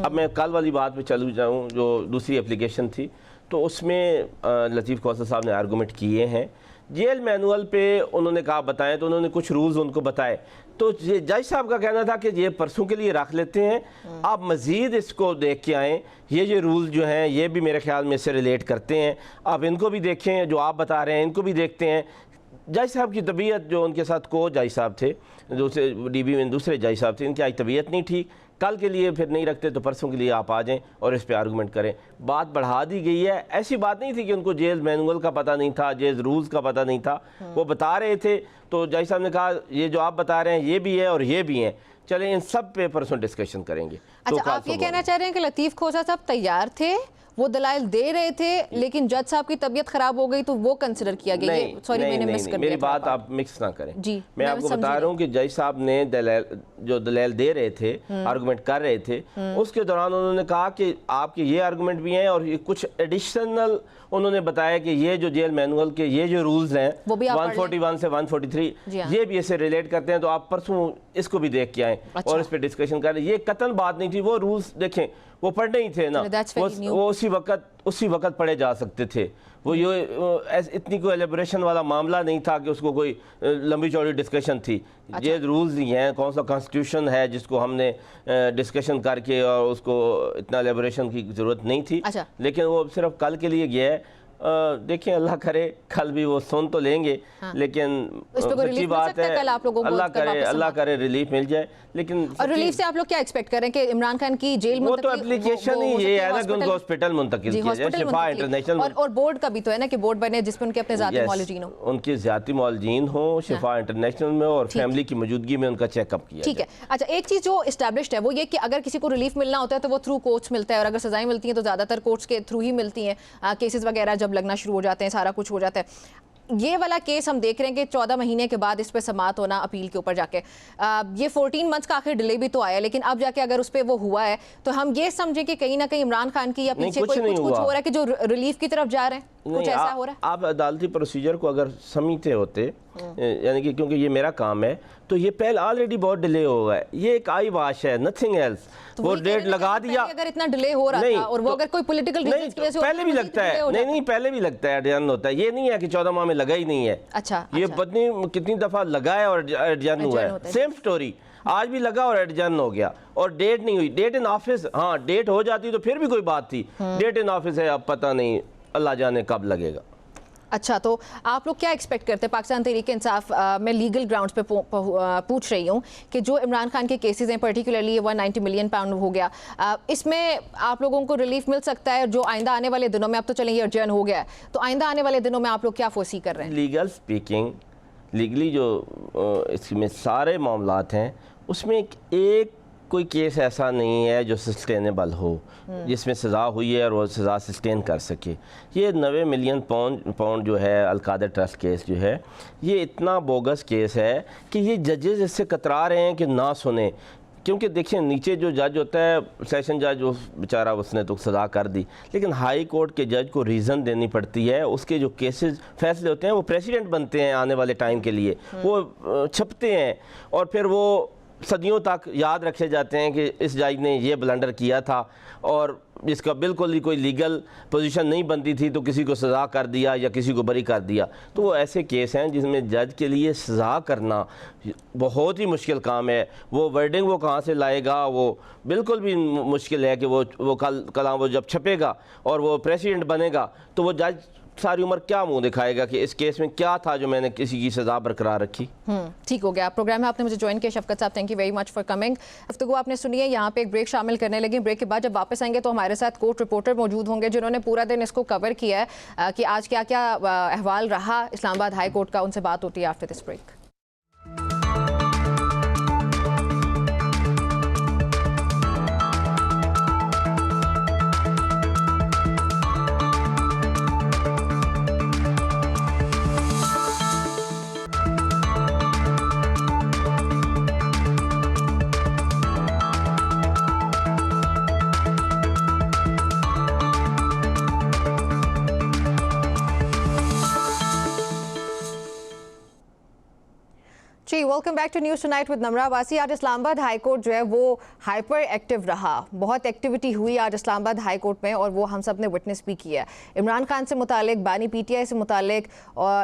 अब मैं कल वाली बात पे चलूँ जाऊँ, जो दूसरी एप्लीकेशन थी, तो उसमें लतीफ़ कौसर साहब ने आर्गूमेंट किए हैं। जेल मैनुअल पे उन्होंने कहा बताएं, तो उन्होंने कुछ रूल्स उनको बताए। तो ये जज साहब का कहना था कि ये परसों के लिए रख लेते हैं, आप मज़ीद इसको देख के आएँ। ये रूल्स जो हैं ये भी मेरे ख्याल में इससे रिलेट करते हैं, आप इनको भी देखें, जो आप बता रहे हैं इनको भी देखते हैं। जज साहब की तबीयत, जो उनके साथ को जज साहब थे, दूसरे DB में दूसरे जज साहब थे, इनकी आज तबीयत नहीं ठीक। कल के लिए फिर नहीं रखते तो परसों के लिए आप आ जाएं और इस पे आर्गूमेंट करें। बात बढ़ा दी गई है। ऐसी बात नहीं थी कि उनको जेल मैनुअल का पता नहीं था, जेल रूल्स का पता नहीं था, वो बता रहे थे। तो जज साहब ने कहा ये जो आप बता रहे हैं ये भी है और ये भी हैं, चलें इन सब पे परसों डिस्कशन करेंगे। अच्छा, तो आप ये कहना चाह रहे हैं कि लतीफ़ खोसा साहब तैयार थे, वो दलाइल दे रहे थे, लेकिन जज साहब की तबीयत खराब हो गई तो वो कंसिडर किया गया? सॉरी, मैंने मिस कर दिया। मेरी बात आप मिक्स ना करें जी। मैं आपको बता रहा हूँ कि जज साहब ने जो दलाइल दे रहे थे, आर्गूमेंट कर रहे थे, उसके दौरान उन्होंने कहा कि आपके ये आर्गूमेंट भी हैं और ये कुछ एडिशनल उन्होंने बताया कि ये जो जेल मैनुअल के ये जो रूल्स हैं 141 से 143 ये भी इससे रिलेट करते हैं, तो आप परसों इसको भी देख के आए। अच्छा। और इस पर डिस्कशन करें। ये कतन बात नहीं थी, वो रूल्स देखें, वो पढ़ने ही थे ना, वो उसी वक्त पढ़े जा सकते थे। वो ये इतनी कोई एलिब्रेशन वाला मामला नहीं था कि उसको कोई लंबी चौड़ी डिस्कशन थी। अच्छा। ये रूल्स नहीं हैं, कौन सा कॉन्स्टिट्यूशन है जिसको हमने डिस्कशन करके और उसको इतना एलिब्रेशन की ज़रूरत नहीं थी। अच्छा। लेकिन वो सिर्फ कल के लिए गया है। देखें, अल्लाह करे कल भी वो सुन तो लेंगे। हाँ। लेकिन सच्ची बात है, अल्लाह करे रिलीफ मिल जाए। लेकिन और रिलीफ से आप लोग क्या एक्सपेक्ट करें कि इमरान खान की जेल वो तो एप्लीकेशन ही ये है ना कि उनको हॉस्पिटल मुंतकिल किया जाए, शिफा इंटरनेशनल। और बोर्ड का भी तो है ना कि बोर्ड बने जिसमें उनके अपने ज़ाती मौलजीन हो, उनकी ज़ाती मौलजीन हो शिफा इंटरनेशनल में, और फैमिली की मौजूदगी में उनका चेकअप किया। ठीक है। अच्छा, एक चीज़ जो एस्टैब्लिश्ड है वो ये कि अगर किसी को रिलीफ मिलना होता है तो वो थ्रू कोर्ट्स मिलता है, और अगर सजाएं मिलती हैं तो ज़्यादातर कोर्ट्स के थ्रू ही मिलती हैं। केसेस वगैरह जब लगना शुरू हो जाते हैं, सारा कुछ हो जाता है। ये वाला केस हम देख रहे हैं कि 14 महीने के बाद इस पे समाअत होना अपील के ऊपर जाके, ये 14 मंथ्स का आखिर डिले भी तो आया, लेकिन अब जाके अगर उस पे वो हुआ है तो हम ये समझे कि कहीं ना कहीं इमरान खान की या पीछे कुछ हो रहा है कि जो रिलीफ की तरफ जा रहे हैं, कुछ ऐसा हो रहा है। आप अदालती प्रोसीजर को अगर समझते होते, यानी कि क्योंकि ये मेरा काम है, तो ये पहले ऑलरेडी बहुत डिले हो गया है। ये एक आई वाश है, नथिंग एल्स। वो डेट लगा दिया। अगर इतना डिले हो रहा था और वो अगर कोई पॉलिटिकल रीजंस की वजह से पहले भी लगता है, नहीं पहले भी लगता है, एडजर्न होता है। ये नहीं है कि 14 माह में लगा ही नहीं है। अच्छा, ये पत्नी कितनी दफा लगा है और एडजर्न हुआ है। सेम स्टोरी, आज भी लगा और एडजर्न हो गया और डेट नहीं हुई। डेट इन ऑफिस, हाँ डेट हो जाती तो फिर भी कोई बात थी। डेट इन ऑफिस है, अब पता नहीं, अल्लाह जाने कब लगेगा। अच्छा, तो आप लोग क्या एक्सपेक्ट करते हैं? पाकिस्तान तहरीक इंसाफ मैं लीगल ग्राउंड्स पे पूछ रही हूँ कि जो इमरान खान के केसेस हैं, पर्टिकुलरली 190 मिलियन पाउंड हो गया, इसमें आप लोगों को रिलीफ मिल सकता है जो आइंदा आने वाले दिनों में? अब तो चलें ये अर्जन हो गया है, तो आइंदा आने वाले दिनों में आप लोग क्या फोर्सी कर रहे हैं? लीगल स्पीकिंग, लीगली जो इसमें सारे मामलात हैं, उसमें एक कोई केस ऐसा नहीं है जो सस्टेनेबल हो, जिसमें सज़ा हुई है और वो सज़ा सस्टेन कर सके। ये 90 मिलियन पाउंड जो है अलकादर ट्रस्ट केस जो है, ये इतना बोगस केस है कि ये जजेस इससे कतरा रहे हैं कि ना सुने। क्योंकि देखिए, नीचे जो जज होता है, सेशन जज, वो बेचारा उसने तो सज़ा कर दी, लेकिन हाई कोर्ट के जज को रीज़न देनी पड़ती है। उसके जो केसेस फैसले होते हैं वो प्रेसिडेंट बनते हैं आने वाले टाइम के लिए, वो छपते हैं और फिर वो सदियों तक याद रखे जाते हैं कि इस जज ने ये ब्लंडर किया था और जिसका बिल्कुल ही कोई लीगल पोजीशन नहीं बनती थी तो किसी को सज़ा कर दिया या किसी को बरी कर दिया। तो वो ऐसे केस हैं जिसमें जज के लिए सज़ा करना बहुत ही मुश्किल काम है। वो वर्डिंग वो कहाँ से लाएगा, वो बिल्कुल भी मुश्किल है कि वो कल वो जब छपेगा और वो प्रेसिडेंट बनेगा तो वो जज सारी उम्र क्या मुंह दिखाएगा कि इस केस में क्या था जो मैंने किसी की सजा बरकरार रखी। ठीक हो गया। प्रोग्राम में आपने मुझे ज्वाइन किया। शफकत साहब, thank you very much for coming. गुफ्तगू आपने सुनी है। यहाँ पे एक ब्रेक शामिल करने लगे। ब्रेक के बाद जब वापस आएंगे तो हमारे साथ कोर्ट रिपोर्टर मौजूद होंगे जिन्होंने पूरा दिन इसको कवर किया है कि आज क्या क्या अहवाल रहा इस्लामाबाद हाई कोर्ट का। उनसे बात होती है आफ्टर दिस ब्रेक। जी, welcome back to news tonight with Namra Abbasi. आज इस्लामाबाद हाई कोर्ट जो है वो हाइपर एक्टिव रहा, बहुत एक्टिविटी हुई आज इस्लामाबाद हाई कोर्ट में और वो हम सब ने विटनेस भी किया है। इमरान खान से मुतालिक, बानी पीटीआई से मुतालिक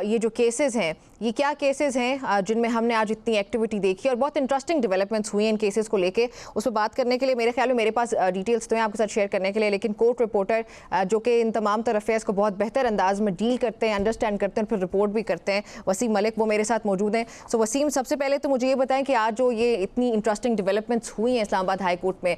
ये जो केसेस हैं, ये क्या केसेस हैं जिनमें हमने आज इतनी एक्टिविटी देखी और बहुत इंटरेस्टिंग डेवलपमेंट्स हुई इन केसेस को लेके। उस पर बात करने के लिए मेरे ख्याल में मेरे पास डिटेल्स तो हैं आपके साथ शेयर करने के लिए, लेकिन कोर्ट रिपोर्टर जो कि इन तमाम तरह अफेयर्स को बहुत बेहतर अंदाज में डील करते हैं, अंडरस्टैंड करते हैं, फिर रिपोर्ट भी करते हैं, वसीम मलिक, वो मेरे साथ मौजूद हैं। सो वसीम, सबसे पहले तो मुझे ये बताएं कि आज जो ये इतनी इंटरेस्टिंग डेवलपमेंट्स हुई हैं इस्लामाबाद हाई कोर्ट में,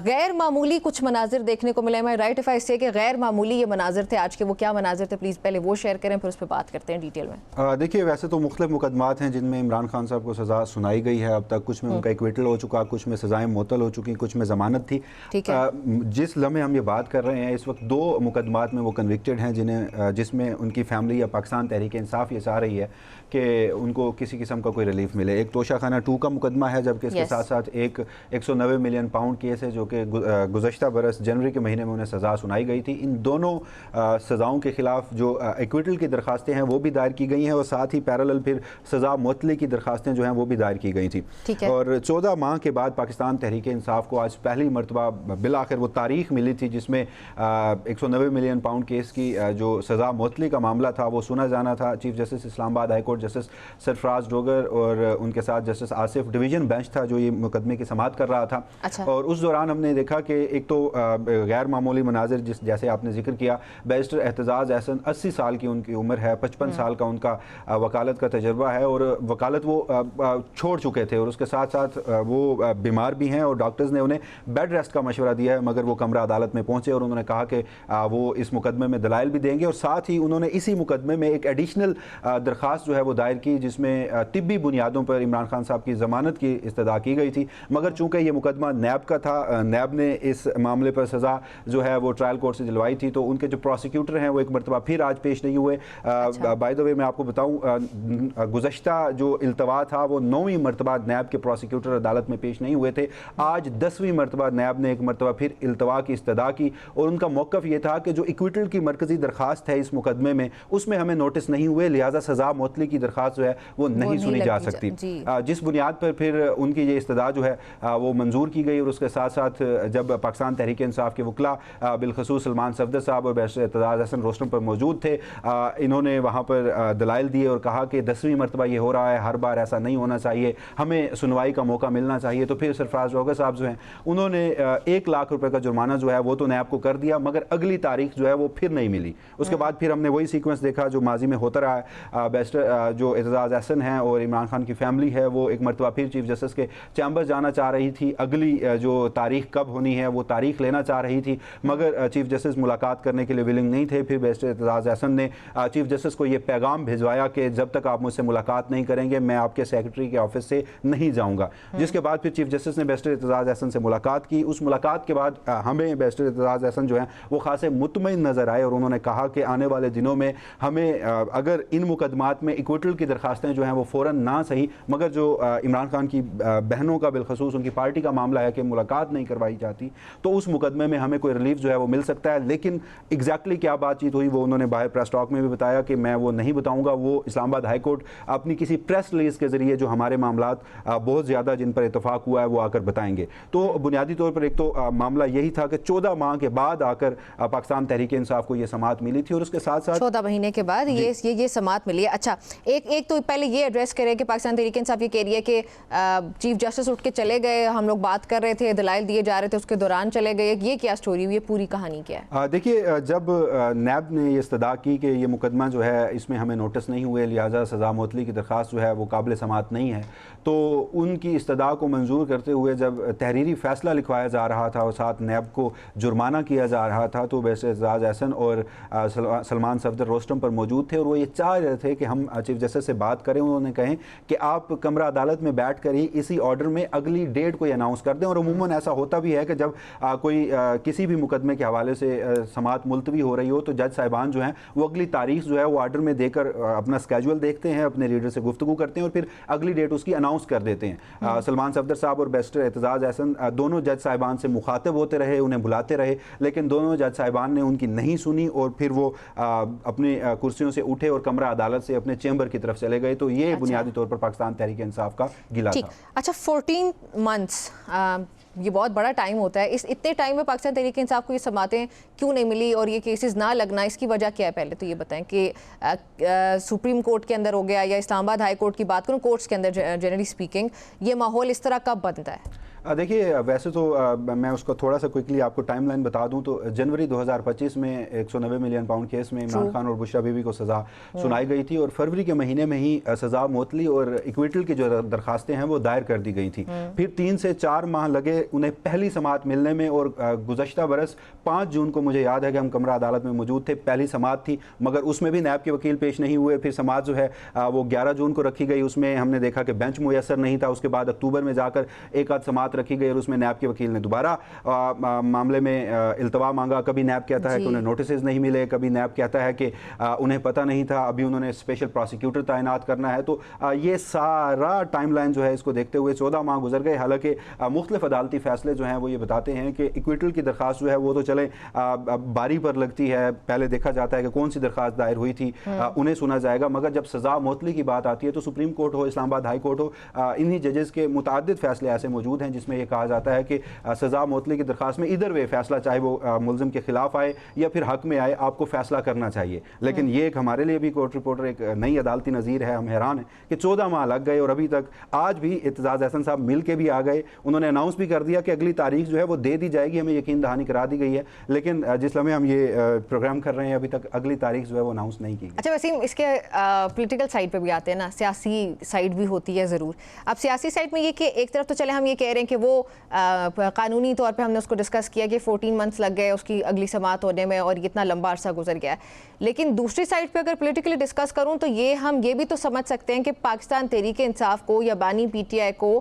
गैर मामूली कुछ मनाजिर देखने को मिले। मैं राइट इफ आई से कि गैर मामूली ये मनाजिर थे आज के, वो क्या मनाजिर थे प्लीज़ पहले वो शेयर करें, फिर उस पर बात करते हैं डिटेल में। देखिए, वैसे तो मुख्तलिफ मुकदमात हैं जिनमें इमरान खान साहब को सज़ा सुनाई गई है अब तक। कुछ में उनका इक्विटल हो चुका, कुछ में सज़ाएं मुअत्तल हो चुकी, कुछ में ज़मानत थी। ठीक है। जिस लम्हे हम ये बात कर रहे हैं इस वक्त 2 मुकदमात में वो कन्विक्टेड हैं जिसमें उनकी फैमिली या पाकिस्तान तहरीक इंसाफ ये चाह रही है कि उनको किसी किस्म का कोई रिलीफ मिले। एक तोशा खाना 2 का मुकदमा है, जबकि इसके साथ साथ एक 190 मिलियन पाउंड केस है जो कि गुज़श्ता बरस जनवरी के महीने में उन्हें सज़ा सुनाई गई थी। इन दोनों सज़ाओं के खिलाफ जो इक्विटल की दरखास्तें हैं वो भी दायर की गई हैं और साथ ही पैरेलल फिर सज़ा मुअत्तली की दरखास्तें जो हैं वो भी दायर की गई थी। और 14 माह के बाद पाकिस्तान तहरीक इंसाफ को आज पहली मरतबा बिलाखिर वो तारीख मिली थी जिसमें 190 मिलियन पाउंड केस की जो सज़ा मुअत्तली का मामला था वो सुना जाना था। Chief justice Islamabad high court justice Sarfaraz Dogar और उनके साथ जस्टिस आसिफ डिवीज़न बेंच था जो ये मुकदमे की समाअत कर रहा था। अच्छा। और उस दौरान हमने देखा कि एक तो गैर मामूली मनाजिर जैसे आपने जिक्र किया, बैरिस्टर एहतजाज एहसन 80 साल की उनकी उम्र है, 55 साल का उनका वकालत का तजर्बा है और वकालत वो छोड़ चुके थे और उसके साथ साथ वो बीमार भी हैं और डॉक्टर्स ने उन्हें बेड रेस्ट का मशवरा दिया है, मगर वो कमरा अदालत में पहुंचे और उन्होंने कहा कि वो इस मुकदमे में दलाइल भी देंगे और साथ ही उन्होंने इसी मुकदमे में एक एडिशनल दरख्वास्त जो है वो दायर की जिसमें तिब्बी बुनियादों पर इमरान खान साहब की ज़मानत की इस्तदा की गई थी। मगर चूँकि ये मुकदमा नैब का था, नैब ने इस मामले पर सज़ा जो है वो ट्रायल कोर्ट से दिलवाई थी, तो उनके जो प्रोसिक्यूटर हैं वो एक मरतबा फिर आज पेश नहीं हुए। बाय द वे मैं आपको बताऊं, गुज़श्ता जो इल्तवा था वो 9वीं मरतबा नैब के प्रोसिक्यूटर अदालत में पेश नहीं हुए थे। आज 10वीं मरतबा नैब ने एक मरतबा फिर इल्तवा की इस्तदा की और उनका मौक़िफ़ ये था कि जो इक्विटल की मरकज़ी दरख्वास्त है इस मुकदमे में उसमें हमें नोटिस नहीं हुए, लिहाजा सज़ा मुअत्तली की दरख्वास्त जो है वो नहीं सुनी जा सकती। जिस बुनियाद पर फिर उनकी ये इस्तदा जो है वो मंजूर की गई और उसके साथ साथ जब पाकिस्तान तहरीक इंसाफ के वकला बिलखसूस सलमान सफदर साहब और बैरिस्टर एहतजाज हसन रोस्टम पर मौजूद थे, इन्होंने वहाँ पर दलाइल दिए और कहा कि 10वीं मरतबा ये हो रहा है, हर बार ऐसा नहीं होना चाहिए, हमें सुनवाई का मौका मिलना चाहिए। तो फिर सरफराज डोगर साहब जो हैं उन्होंने 1 लाख रुपए का जुर्माना जो है वो तो नैब को कर दिया, मगर अगली तारीख जो है वो फिर नहीं मिली। उसके बाद फिर हमने वही सीक्वेंस देखा जो माजी में होता रहा है। बैरिस्टर जो एहतजाज हसन हैं और इमरान खान की फैमिली है वो एक मरतबा फिर चीफ जस्टिस के चैम्बर जाना चाह रही थी, अगली जो तारीख कब होनी है वो तारीख लेना चाह रही थी, मगर चीफ जस्टिस मुलाकात करने के लिए विलिंग नहीं थे। फिर बैरिस्टर एहतजाज हसन ने चीफ जस्टिस को ये पैगाम भिजवाया कि जब तक आप मुझसे मुलाकात नहीं करेंगे मैं आपके सेक्रेटरी के ऑफिस से नहीं जाऊंगा। जिसके बाद फिर चीफ जस्टिस ने बैरिस्टर एहतजाज हसन से मुलाकात की। उस मुलाकात के बाद हमें बैरिस्टर एहतजाज हसन जो है वो खासे मुतमईन नजर आए और उन्होंने कहा कि आने वाले दिनों में हमें अगर इन मुकदमात में इक्विटल की दरखास्तें जो हैं वो फ़ौरन ना सही, मगर जो इमरान खान की बहनों का बिलखसूस उनकी पार्टी का मामला है कि मुलाकात नहीं करवाई जाती, तो उस मुकदमे में हमें कोई रिलीफ जो है वो मिल सकता है। लेकिन एग्जैक्टली क्या बातचीत हुई वो उन्होंने बाहर प्रेस टॉक में भी बताया कि मैं वो नहीं बताऊंगा, वो इस्लामाबाद हाई कोर्ट अपनी किसी प्रेस रिलीज के जरिए जो हमारे मामलात बहुत ज़्यादा जिन पर इतफाक हुआ है वो आकर बताएंगे। तो बुनियादी तौर पर एक तो मामला यही था कि 14 माह के बाद आकर पाकिस्तान तहरीक इंसाफ को ये समाअत मिली थी और उसके साथ साथ 14 महीने के बाद ये समाअत मिली है। अच्छा, एक तो पहले ये एड्रेस करें कि पाकिस्तान तहरीक इंसाफ ये कह रही है कि चीफ जस्टिस उठ के चले गए, हम लोग बात कर रहे थे, दलाइल दिए जा रहे थे, उसके दौरान चले गए, ये क्या स्टोरी हुई है, पूरी कहानी क्या है? देखिए, जब नैब ने ये इस्तदा की कि ये मुकदमा जो है इसमें हमें नोटिस नहीं हुए, लिहाजा सज़ा मुअत्तली की दरख्वास्त जो है वो काबिल समाअत नहीं है, तो उनकी इस्तदा को मंजूर करते हुए जब तहरीरी फ़ैसला लिखवाया जा रहा था और साथ नैब को जुर्माना किया जा रहा था, तो बैरिस्टर एहतजाज हसन और सलमान सफदर रोस्टम पर मौजूद थे और वो ये चाह रहे थे कि हम चीफ जस्टिस से बात करें। उन्होंने कहें कि आप कमरा अदालत में बैठ कर ही इसी ऑर्डर में अगली डेट को अनाउंस कर दें और अमूमन ऐसा होता भी है कि जब कोई किसी भी मुकदमे के हवाले से समाअत मुलतवी हो रही हो तो जज साहिबान जो हैं वो अगली तारीख जो है वो आर्डर में देकर अपना स्केजुअल देखते हैं, अपने रीडर से गुफ्तगू करते हैं और फिर अगली डेट उसकी अनाउंस कर देते हैं। सलमान सफदर साहब और बैरिस्टर एतजाज़ अहसन दोनों जज साहिबान से मुखातिब होते रहे, उन्हें बुलाते रहे, लेकिन दोनों जज साहिबान ने उनकी नहीं सुनी और फिर वो अपनी कुर्सियों से उठे और कमरा अदालत से अपने चैम्बर की तरफ चले गए। तो ये बुनियादी तौर पर पाकिस्तान तहरीक इंसाफ का गिला था। अच्छा, 14 मंथ्स ये बहुत बड़ा टाइम होता है। इस इतने टाइम में पाकिस्तान तहरीक इंसाफ को ये समातें क्यों नहीं मिली और ये केसेस ना लगना, इसकी वजह क्या है? पहले तो ये बताएं कि सुप्रीम कोर्ट के अंदर हो गया या इस्लामाबाद हाई कोर्ट की बात करूँ, कोर्ट्स के अंदर जनरली स्पीकिंग ये माहौल इस तरह कब बनता है? देखिए, वैसे तो मैं उसको थोड़ा सा क्विकली आपको टाइमलाइन बता दूं तो जनवरी 2025 में 190 मिलियन पाउंड केस में इमरान खान और बुशरा बीबी को सज़ा सुनाई गई थी और फरवरी के महीने में ही सज़ा मुअत्तली और इक्विटल की जो दरखास्तें हैं वो दायर कर दी गई थी। फिर 3 से 4 माह लगे उन्हें पहली समाअत मिलने में और गुज़श्ता बरस 5 जून को मुझे याद है कि हम कमरा अदालत में मौजूद थे, पहली समाअत थी, मगर उसमें भी नैब के वकील पेश नहीं हुए। फिर समाअत जो है वो 11 जून को रखी गई, उसमें हमने देखा कि बेंच मुयसर नहीं था। उसके बाद अक्टूबर में जाकर एक आध समाअत रखी गई और उसमें नैब के वकील ने दोबारा मामले में इल्तवा मांगा। कभी नैब कहता है कि उन्हें नोटिस नहीं मिले, कभी नैब कहता है कि उन्हें पता नहीं था, अभी उन्होंने स्पेशल प्रोसिक्यूटर तैनात करना है। तो ये सारा टाइमलाइन जो है इसको देखते हुए 14 माह गुजर गए। हालांकि मुख्तलिफ अदालती फैसले जो हैं वो ये बताते हैं कि इक्विटल की दरख्वास्त जो है वो तो चले बारी पर लगती है, पहले देखा जाता है कि कौन सी दरख्वास्त दायर हुई थी, उन्हें सुना जाएगा, मगर जब सज़ा मुअत्तली की बात आती है तो सुप्रीम कोर्ट हो, इस्लामाबाद हाई कोर्ट हो, इन्हीं जजेस के मुतअद्दिद फैसले ऐसे मौजूद हैं जिसमें यह कहा जाता है कि सज़ा मुअत्तली की दरख्वास्त में इधर वे फैसला, चाहे वो मुल्ज़िम के खिलाफ आए या फिर हक में आए, आपको फैसला करना चाहिए। लेकिन ये एक हमारे लिए भी कोर्ट रिपोर्टर एक नई अदालती नज़ीर है। हम हैरान हैं कि 14 माह लग गए और अभी तक आज भी एतजाज़ अहसन साहब मिल के भी आ गए, उन्होंने अनाउंस भी कर दिया कि अगली तारीख जो है वो दे दी जाएगी, हमें यकीन दहानी करा दी गई है, लेकिन जिस लम्हे हम ये प्रोग्राम कर रहे हैं अभी तक अगली तारीख जो है वो अनाउंस नहीं की गई। अच्छा वसीम, इसके पॉलिटिकल साइड पे भी आते हैं ना, सियासी साइड भी होती है ज़रूर। अब सियासी साइड में ये कि एक तरफ तो चले हम ये कह रहे हैं कि वो कानूनी तौर पे हमने उसको डिस्कस किया कि 14 मंथ्स लग गए उसकी अगली समाअत होने में और इतना लंबा अरसा गुजर गया है, लेकिन दूसरी साइड पे अगर पॉलिटिकली डिस्कस करूं तो ये हम ये भी तो समझ सकते हैं कि पाकिस्तान तहरीक इंसाफ को या बानी PTI को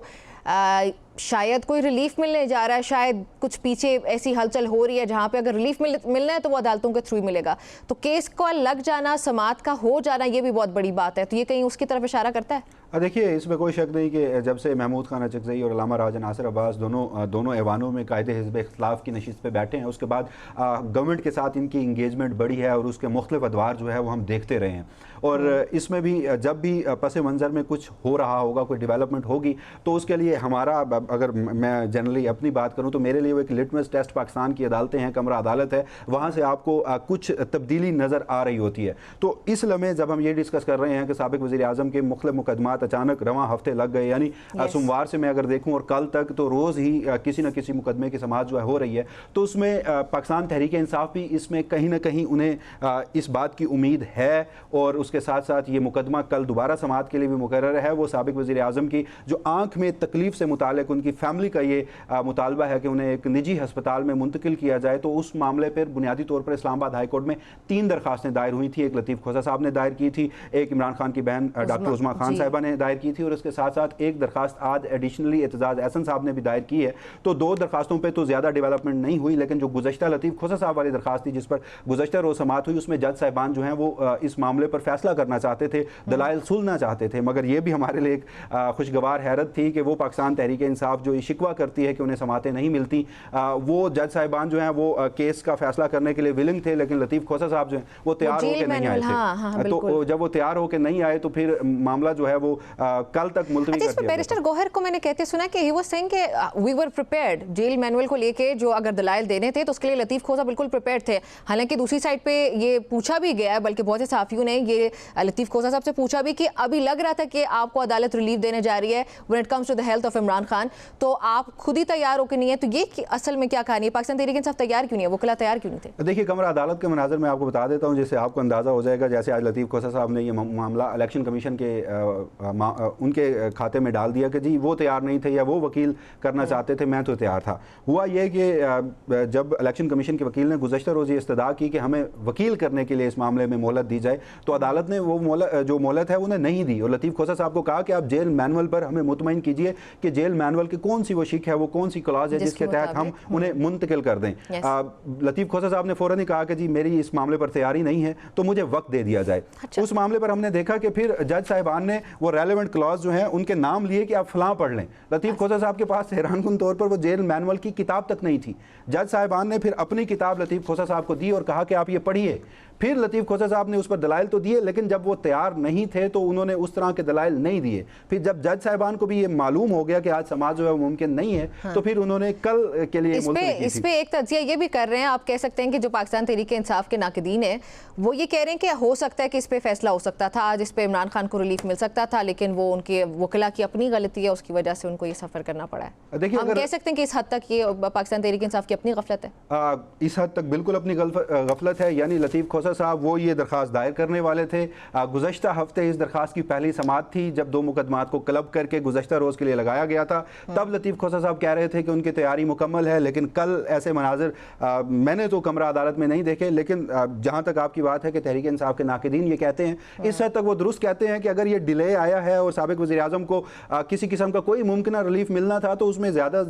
शायद कोई रिलीफ मिलने जा रहा है, शायद कुछ पीछे ऐसी हलचल हो रही है जहाँ पे अगर रिलीफ मिलना है तो वो अदालतों के थ्रू ही मिलेगा। तो केस का लग जाना, समाअत का हो जाना, ये भी बहुत बड़ी बात है। तो ये कहीं उसकी तरफ इशारा करता है? देखिए, इसमें कोई शक नहीं कि जब से महमूद खान अचकज़ई और अल्लामा राजा नासिर अब्बास दोनों ऐवानों में कायदे हिज़्ब इख्तिलाफ की नशिस्त पे बैठे हैं, उसके बाद गवर्नमेंट के साथ इनकी इंगेजमेंट बढ़ी है और उसके मुख्तलिफ अदवार जो है वो हम देखते रहे हैं। और इसमें भी जब भी पस मंज़र में कुछ हो रहा होगा, कोई डेवलपमेंट होगी, तो उसके लिए हमारा, अगर मैं जनरली अपनी बात करूँ तो मेरे लिए वो एक लिटमस टेस्ट पाकिस्तान की अदालतें हैं, कमरा अदालत है, वहाँ से आपको कुछ तब्दीली नज़र आ रही होती है। तो इस लम्हे जब हम ये डिस्कस कर रहे हैं कि साबिक़ वज़ीर आज़म के मुख्तलिफ मुकदमात अचानक रवां हफ्ते लग गए, यानी सोमवार से मैं अगर देखूं और कल तक तो रोज़ ही किसी न किसी मुकदमे की समाअत जो है हो रही है, तो उसमें पाकिस्तान तहरीक इंसाफ भी इसमें कहीं ना कहीं उन्हें इस बात की उम्मीद है और उसके साथ साथ ये मुकदमा कल दोबारा समाअत के लिए भी मुकर्रर है। वो साबिक़ वज़ीर आज़म की जो आँख में तकलीफ़ से मुताल्लिक़ उनकी फैमिली का ये मुतालबा है कि उन्हें एक निजी हस्पताल में मुंतकिल किया जाए, तो उस मामले पर बुनियादी तौर पर इस्लामाबाद हाई कोर्ट में 3 दरखास्तें दायर हुई थी। एक लतीफ़ खोसा साहब ने दायर की थी, एक इमरान खान की बहन डॉक्टर उज़मा खान साहिबा ने दायर की थी और उसके साथ साथ एक दरखास्त आज एडिशनली एतजाज़ अहसन साहब ने भी दायर की है। तो 2 दरखास्तों पे तो ज़्यादा डेवलपमेंट नहीं हुई, लेकिन जो गुज़श्ता लतीफ़ खोसा साहब वाली दरखास्त थी जिस पर गुज़श्ता रोज़ समाअत हुई, उसमें जज साहिबान जो हैं वो इस मामले पर फैसला करना चाहते थे, दलाइल सुलझना चाहते थे। मगर ये भी हमारे लिए एक खुशगवार हैरत थी कि वो पाकिस्तान तहरीक इंसाफ जो शिकवा करती है कि उन्हें समाअतें नहीं मिलती, वो जज साहिबान जो हैं वो केस का फैसला करने के लिए विलिंग थे, लेकिन लतीफ़ खोसा साहब जो हैं वो तैयार होकर नहीं आए थे। तो जब वो तैयार होकर नहीं आए तो फिर मामला जो है वो कल तक मुलतवी कर दिया। बैरिस्टर गौहर को मैंने कहते सुना कि ही वाज सेइंग कि we were prepared, jail manual को लेके जो अगर दलाइल देने थे तो उसके लिए लतीफ़ खोसा बिल्कुल प्रिपेयर्ड थे। हालांकि दूसरी साइड पे ये पूछा भी गया है, बल्कि बहुत से सहाफ़ियों ने ये लतीफ़ खोसा साहब से पूछा भी कि अभी लग रहा था कि आपको अदालत रिलीफ देने जा रही है when it comes to the health of Imran Khan, तो आप खुद ही तैयार होकर नहीं है। तो ये असल में क्या कहानी है, पाकिस्तान तहरीक इंसाफ तैयार क्यों नहीं है, वकील तैयार क्यों नहीं थे? देखिए, कमरा अदालत के मनाज़र में आपको बता देता हूँ, जैसे आपको अंदाज़ा हो जाएगा, जैसे आज लतीफ़ खोसा साहब ने ये मामला इलेक्शन कमीशन के उनके खाते में डाल दिया कि जी वो तैयार नहीं थे या वो वकील करना चाहते थे, मैं तो तैयार था। हुआ ये कि जब इलेक्शन कमीशन के वकील ने गुज़श्ता रोज़ ये इस्तदा की कि हमें वकील करने के लिए इस मामले में मोहलत दी जाए, तो अदालत ने वो जो मोहलत है उन्हें नहीं दी और लतीफ़ खोसा साहब को कहा कि आप जेल मैनुअल पर हमें मुतमईन कीजिए कि जेल मैनुअल की कौन सी वो शिक है, वो कौन सी क्लॉज है जिसके तहत हम उन्हें मुंतकिल कर दें। लतीफ़ खोसा साहब ने फ़ौरन ही कहा कि जी मेरी इस मामले पर तैयारी नहीं है तो मुझे वक्त दे दिया जाए। उस मामले पर हमने देखा कि फिर जज साहिबान ने वो रेलेवेंट क्लॉज जो है उनके नाम लिए कि आप फलां पढ़ लें। लतीफ़ खोसा साहब के पास हैरानकुन तौर पर वो जेल मैनुअल की किताब तक नहीं थी। जज साहिबान ने फिर अपनी किताब लतीफ़ खोसा साहब को दी और कहा कि आप ये पढ़िए। फिर लतीफ़ खोसा साहब ने उस पर दलाइल तो दिए, लेकिन जब वो तैयार नहीं थे तो उन्होंने उस तरह के दलाइल नहीं दिए। फिर जब जज साहिबान को भी ये मालूम हो गया कि आज समाज जो है मुमकिन नहीं है, तो फिर उन्होंने कल के लिए इस पे एक तज्जिया ये भी कर रहे हैं, आप कह सकते हैं कि जो पाकिस्तान तहरीक इंसाफ के नाक़दीन है वो ये कह रहे हैं कि हो सकता है कि इस पे फैसला हो सकता था, आज इस पे इमरान खान को रिलीफ मिल सकता था, लेकिन वो उनके वकीला की अपनी गलती है, उसकी वजह से उनको ये सफ़र करना पड़ा है। देखिए, हम कह सकते हैं कि इस हद तक ये पाकिस्तान तहरीक इंसाफ की अपनी गफलत है। इस हद तक बिल्कुल अपनी गफलत है। यानी लतीफ़ खोसा साहब वो ये दरख्वास्त दायर करने वाले थे। गुज़श्ता हफ्ते इस दरख्वास्त की पहली समाअत थी जब 2 मुकदमात को क्लब करके गुज़श्ता रोज़ के लिए लगाया गया था। तब लतीफ़ खोसा साहब कह रहे थे कि उनकी तैयारी मुकम्मल है, लेकिन कल ऐसे मनाजिर मैंने तो कमरा अदालत में नहीं देखे, लेकिन जहाँ तक आपकी बात है कि तहरीक इंसाफ के नाक़दीन ये कहते हैं, इस हद तक वो दुरुस्त कहते हैं कि अगर ये डिले आया है और साबिक़ वज़ीर-ए-आज़म को किसी किस्म का कोई मुमकिन रिलीफ मिलना था तो उसमें ज़्यादा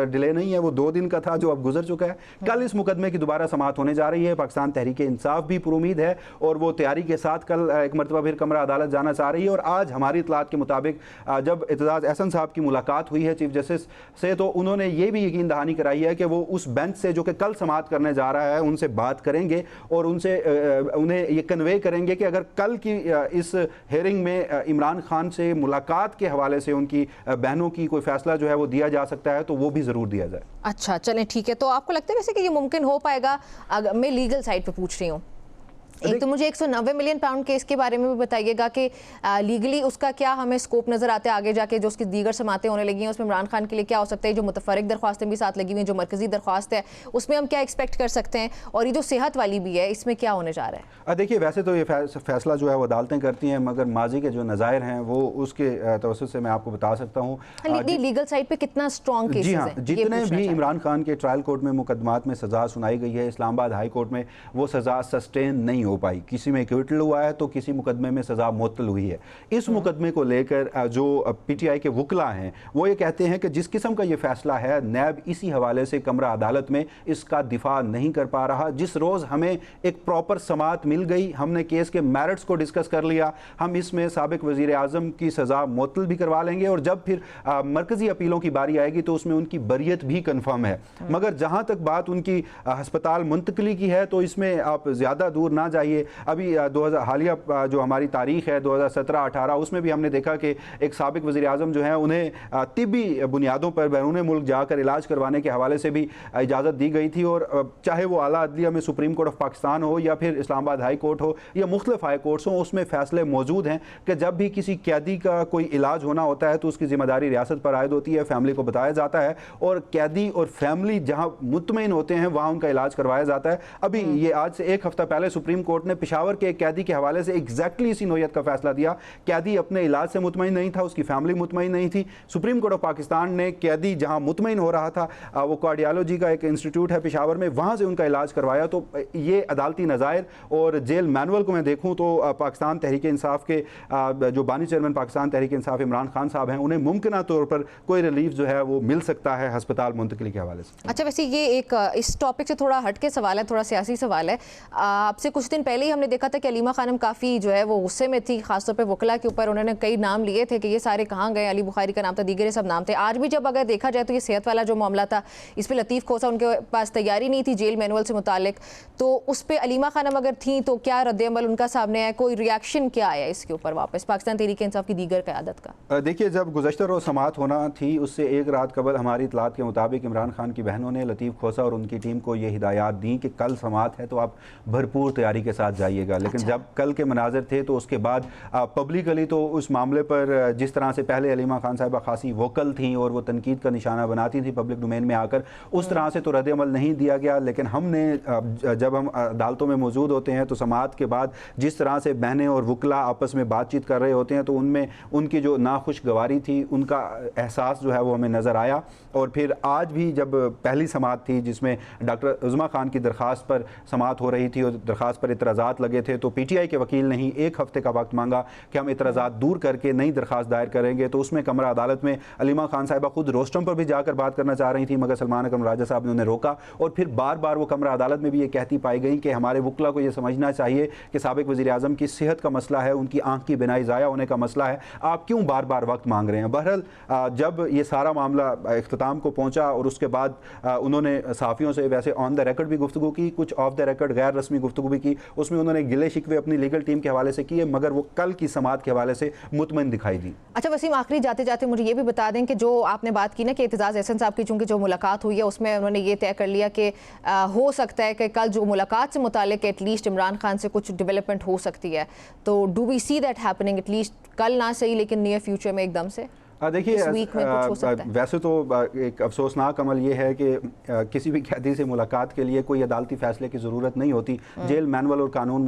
डिले नहीं है, वो 2 दिन का था जो अब गुजर चुका है। कल इस मुकदमे की दोबारा समाअत होने जा रही है। पाकिस्तान तहरीक इंसाफ भी पुरुमीद है और वो तैयारी के साथ कल एक मरतबा फिर कमरा अदालत जाना चाह रही है। और आज हमारी इतलात के मुताबिक जब एतजाज़ एहसन साहब की मुलाकात हुई है चीफ जस्टिस से, तो उन्होंने ये भी यकीन दहानी कराई है कि वो उस बेंच से जो कि कल समाअत करने जा रहा है उनसे बात करेंगे और उनसे उन्हें ये कन्वे करेंगे कि अगर कल की इस हेयरिंग में इमरान खान से मुलाकात के हवाले से उनकी बहनों की कोई फैसला जो है वो दिया जा सकता है तो वो भी ज़रूर दिया जाए। अच्छा, चलें ठीक है। तो आपको लगता है वैसे कि ये मुमकिन हो पाएगा? अगर मैं लीगल साइड पे पूछ रही हूँ, एक तो मुझे 190 मिलियन पाउंड केस के बारे में भी बताइएगा कि लीगली उसका क्या हमें स्कोप नज़र आता है आगे जाके, जो उसकी दीगर समातें होने लगी हैं उसमें इमरान खान के लिए क्या हो सकता है, जो मुतफरिक दरख्वास्तें भी साथ लगी हुई हैं, जो मरकज़ी दरख्वास्त है उसमें हम क्या एक्सपेक्ट कर सकते हैं, और ये जो सेहत वाली भी है इसमें क्या होने जा रहा है? देखिए, वैसे तो ये फैसला जो है वो अदालतें करती हैं, मगर माजी के जो नज़ायर हैं वो उसके तवस्सुत से मैं आपको बता सकता हूँ लीगल साइड पर कितना स्ट्रॉन्ग केसेस हैं। जितने भी इमरान खान के ट्रायल कोर्ट में मुकदमात में सज़ा सुनाई गई है, इस्लामाबाद हाई कोर्ट में वो सज़ा सस्टेन नहीं हो पाई। किसी में एक्विटल हुआ है तो किसी मुकदमे में सज़ा मुअत्तल हुई है। इस मुकदमे को लेकर जो पीटीआई के वकला हैं वो ये कहते हैं कि जिस किस्म का ये फैसला है, नैब इसी हवाले से कमरा अदालत में इसका दिफा नहीं कर पा रहा। जिस रोज़ हमें एक प्रॉपर समाअत मिल गई, हमने केस के मेरिट्स को डिस्कस कर लिया, हम इसमें साबिक़ वज़ीर आज़म की सज़ा मुअत्तल भी करवा लेंगे और जब फिर मरकज़ी अपीलों की बारी आएगी तो उसमें उनकी बरियत भी कन्फर्म है। मगर जहाँ तक बात उनकी हस्पताल मुंतकली की है तो इसमें आप ज़्यादा दूर ना जाइए। अभी 2000 हालिया जो हमारी तारीख है 2017-18 उसमें भी हमने देखा कि एक साबिक़ वज़ीर आज़म जो है उन्हें तिब्बी बुनियादों पर बैरून मुल्क जाकर इलाज करवाने के हवाले से भी इजाज़त दी गई थी। और चाहे वो आला अदलिया में सुप्रीम कोर्ट ऑफ पाकिस्तान हो या फिर इस्लामाबाद हाई कोर्ट हो या मुख्तलिफ हाई कोर्ट्स हों, उसमें फ़ैसले मौजूद हैं कि जब भी किसी कैदी का कोई इलाज होना होता है तो उसकी ज़िम्मेदारी रियासत पर आयद होती है, फैमिली को बताया जाता है और कैदी और फैमिली जहाँ मुतमईन होते हैं वहाँ उनका इलाज करवाया जाता है। अभी ये आज से 1 हफ़्ता पहले सुप्रीम कोर्ट ने पेशावर के एक कैदी के हवाले से एग्जैक्टली इसी नोयत का फैसला दिया। कैदी अपने इलाज से मुतमईन नहीं था, उसकी फैमिली मुतमईन नहीं थी। सुप्रीम कोर्ट ऑफ पाकिस्तान ने कैदी जहां मुतमईन हो रहा था, वो कार्डियोलॉजी का एक इंस्टीट्यूट है पेशावर में, वहां से उनका इलाज करवाया। तो ये अदालती नज़ायर और जेल मैनुअल को मैं देखूं तो पाकिस्तान तहरीक इंसाफ के जो बानी चेयरमैन पाकिस्तान तहरीक इंसाफ इमरान खान साहब हैं, उन्हें मुमकिन तौर पर कोई रिलीफ जो है वो मिल सकता है हस्पताल मुंतकली के हवाले से। अच्छा, वैसे ये एक इस टॉपिक से थोड़ा हट के सवाल है, थोड़ा सियासी सवाल है। आपसे कुछ दिन पहले ही हमने देखा था कि अलीमा खानम काफ़ी जो है वो गुस्से में थी, खासतौर पे वकला के ऊपर। उन्होंने कई नाम लिए थे कि ये सारे कहाँ गए, अली बुखारी का नाम था, दीगर सब नाम थे। आज भी जब अगर देखा जाए तो ये सेहत वाला जो मामला था, इस पर लतीफ़ खोसा उनके पास तैयारी नहीं थी जेल मैनुअल से मुतालिक, तो उस पर अलीमा खानम अगर थी तो क्या रद्द-ए-अमल उनका सामने आया, कोई रिएक्शन क्या आया इसके ऊपर वापस पाकिस्तान तहरीक इंसाफ की दीगर क़यादत का? देखिए, जब गुज़श्ता रोज़ समाअत होना थी उससे एक रात कबल हमारी इतलात के मुताबिक इमरान खान की बहनों ने लतीफ़ खोसा और उनकी टीम को ये हिदायत दी कि कल समाअत है तो आप भरपूर तैयारी के साथ जाइएगा। लेकिन जब कल के मनाजर थे तो उसके बाद पब्लिकली तो उस मामले पर जिस तरह से पहले अलीमा खान साहिबा खासी वोकल थी और वो तनकीद का निशाना बनाती थी पब्लिक डोमेन में आकर, उस तरह से तो रद्द-ए-अमल नहीं दिया गया। लेकिन हमने जब हम अदालतों में मौजूद होते हैं तो समाअत के बाद जिस तरह से बहनें और वकला आपस में बातचीत कर रहे होते हैं तो उनमें उनकी जो नाखुशगवारी थी, उनका एहसास जो है वो हमें नज़र आया। और फिर आज भी जब पहली समाअत थी जिसमें डॉक्टर उज़मा खान की दरख्वास्त पर समाअत हो रही थी और दरख्वास्त पर इतराज़ात लगे थे, तो PTI के वकील ने ही 1 हफ्ते का वक्त मांगा कि हम इतराज़ात दूर करके नई दरख्वास्त दायर करेंगे। तो उसमें कमरा अदालत में अलीमा खान साहिबा खुद रोस्टम पर भी जाकर बात करना चाह रही थी, मगर सलमान अकरम राजा साहब ने उन्हें रोका। और फिर बार बार वो कमरा अदालत में भी ये कहती पाई गई कि हमारे वकला को ये समझना चाहिए कि साबिक वज़ीर आज़म की सेहत का मसला है, उनकी आँख की बिनाई ज़ाया होने का मसला है, आप क्यों बार बार वक्त मांग रहे हैं। बहरहाल जब ये सारा मामला इख्तिताम को पहुँचा और उसके बाद उन्होंने सहाफ़ियों से वैसे ऑन द रिकॉर्ड भी गुफ्तगू की, कुछ ऑफ द रिकॉर्ड गैर रस्मी गुफ्तगू भी की, उसमें उन्होंने गिले शिकवे अपनी लीगल टीम के हवाले से किए, मगर वो कल की समाअत के हवाले से मुतमईन दिखाई दी। अच्छा वसीम, आखिरी जाते जाते मुझे ये भी बता दें कि जो आपने बात की ना कि एतजाज़ एहसन साहब की चूँकि जो मुलाकात हुई है उसमें उन्होंने ये तय कर लिया कि हो सकता है कि कल जो मुलाकात से मुतालिक एटलीस्ट इमरान खान से कुछ डेवलपमेंट हो सकती है। तो do we see that happening at least कल ना सही लेकिन नियर फ्यूचर में एकदम से? देखिए वैसे तो एक अफसोसनाक अमल ये है कि किसी भी कैदी से मुलाकात के लिए कोई अदालती फैसले की ज़रूरत नहीं होती। जेल मैनुअल और कानून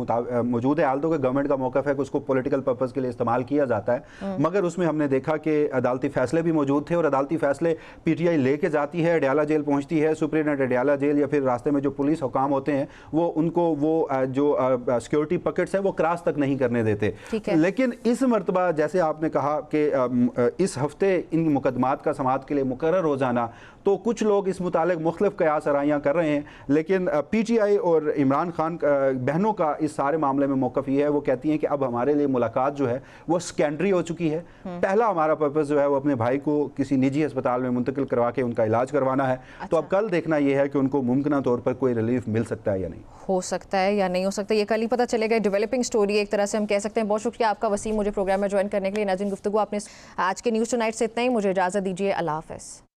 मौजूद है। हाल तो गवर्नमेंट का मौक़िफ़ है कि उसको पॉलिटिकल पर्पज़ के लिए इस्तेमाल किया जाता है, मगर उसमें हमने देखा कि अदालती फ़ैसले भी मौजूद थे और अदालती फ़ैसले PTI लेके जाती है, अडयाला जेल पहुँचती है, सुप्रीडेंट अडयाला जेल या फिर रास्ते में जो पुलिस हुकाम होते हैं वो उनको वो जो सिक्योरिटी पॉकेट्स हैं वो क्रॉस तक नहीं करने देते। लेकिन इस मरतबा जैसे आपने कहा कि इस हफ्ते इन मुकदमात का समाअत के लिए मुकर्रर हो जाना, तो कुछ लोग इस मुतालिक मुख्तलिफ कयास आराइयाँ कर रहे हैं। लेकिन PTI और इमरान खान बहनों का इस सारे मामले में मौक़िफ़ ये है, वो कहती हैं कि अब हमारे लिए मुलाकात जो है वो सेकेंडरी हो चुकी है। पहला हमारा पर्पज़ जो है वो अपने भाई को किसी निजी अस्पताल में मुंतकिल करवा के उनका इलाज करवाना है। तो अब कल देखना यह है कि उनको मुमकिन तौर पर कोई रिलीफ मिल सकता है या नहीं, हो सकता है या नहीं हो सकता, ये कल ही पता चलेगा। डेवलपिंग स्टोरी एक तरह से हम कह सकते हैं। बहुत शुक्रिया आपका वसीम, मुझे प्रोग्राम में ज्वाइन करने के लिए। नाज़रीन, गुफ्तगू आपने आज के न्यूज़ टुनाइट से इतना ही। मुझे इजाज़त दीजिए, अल्लाह हाफ़िज़।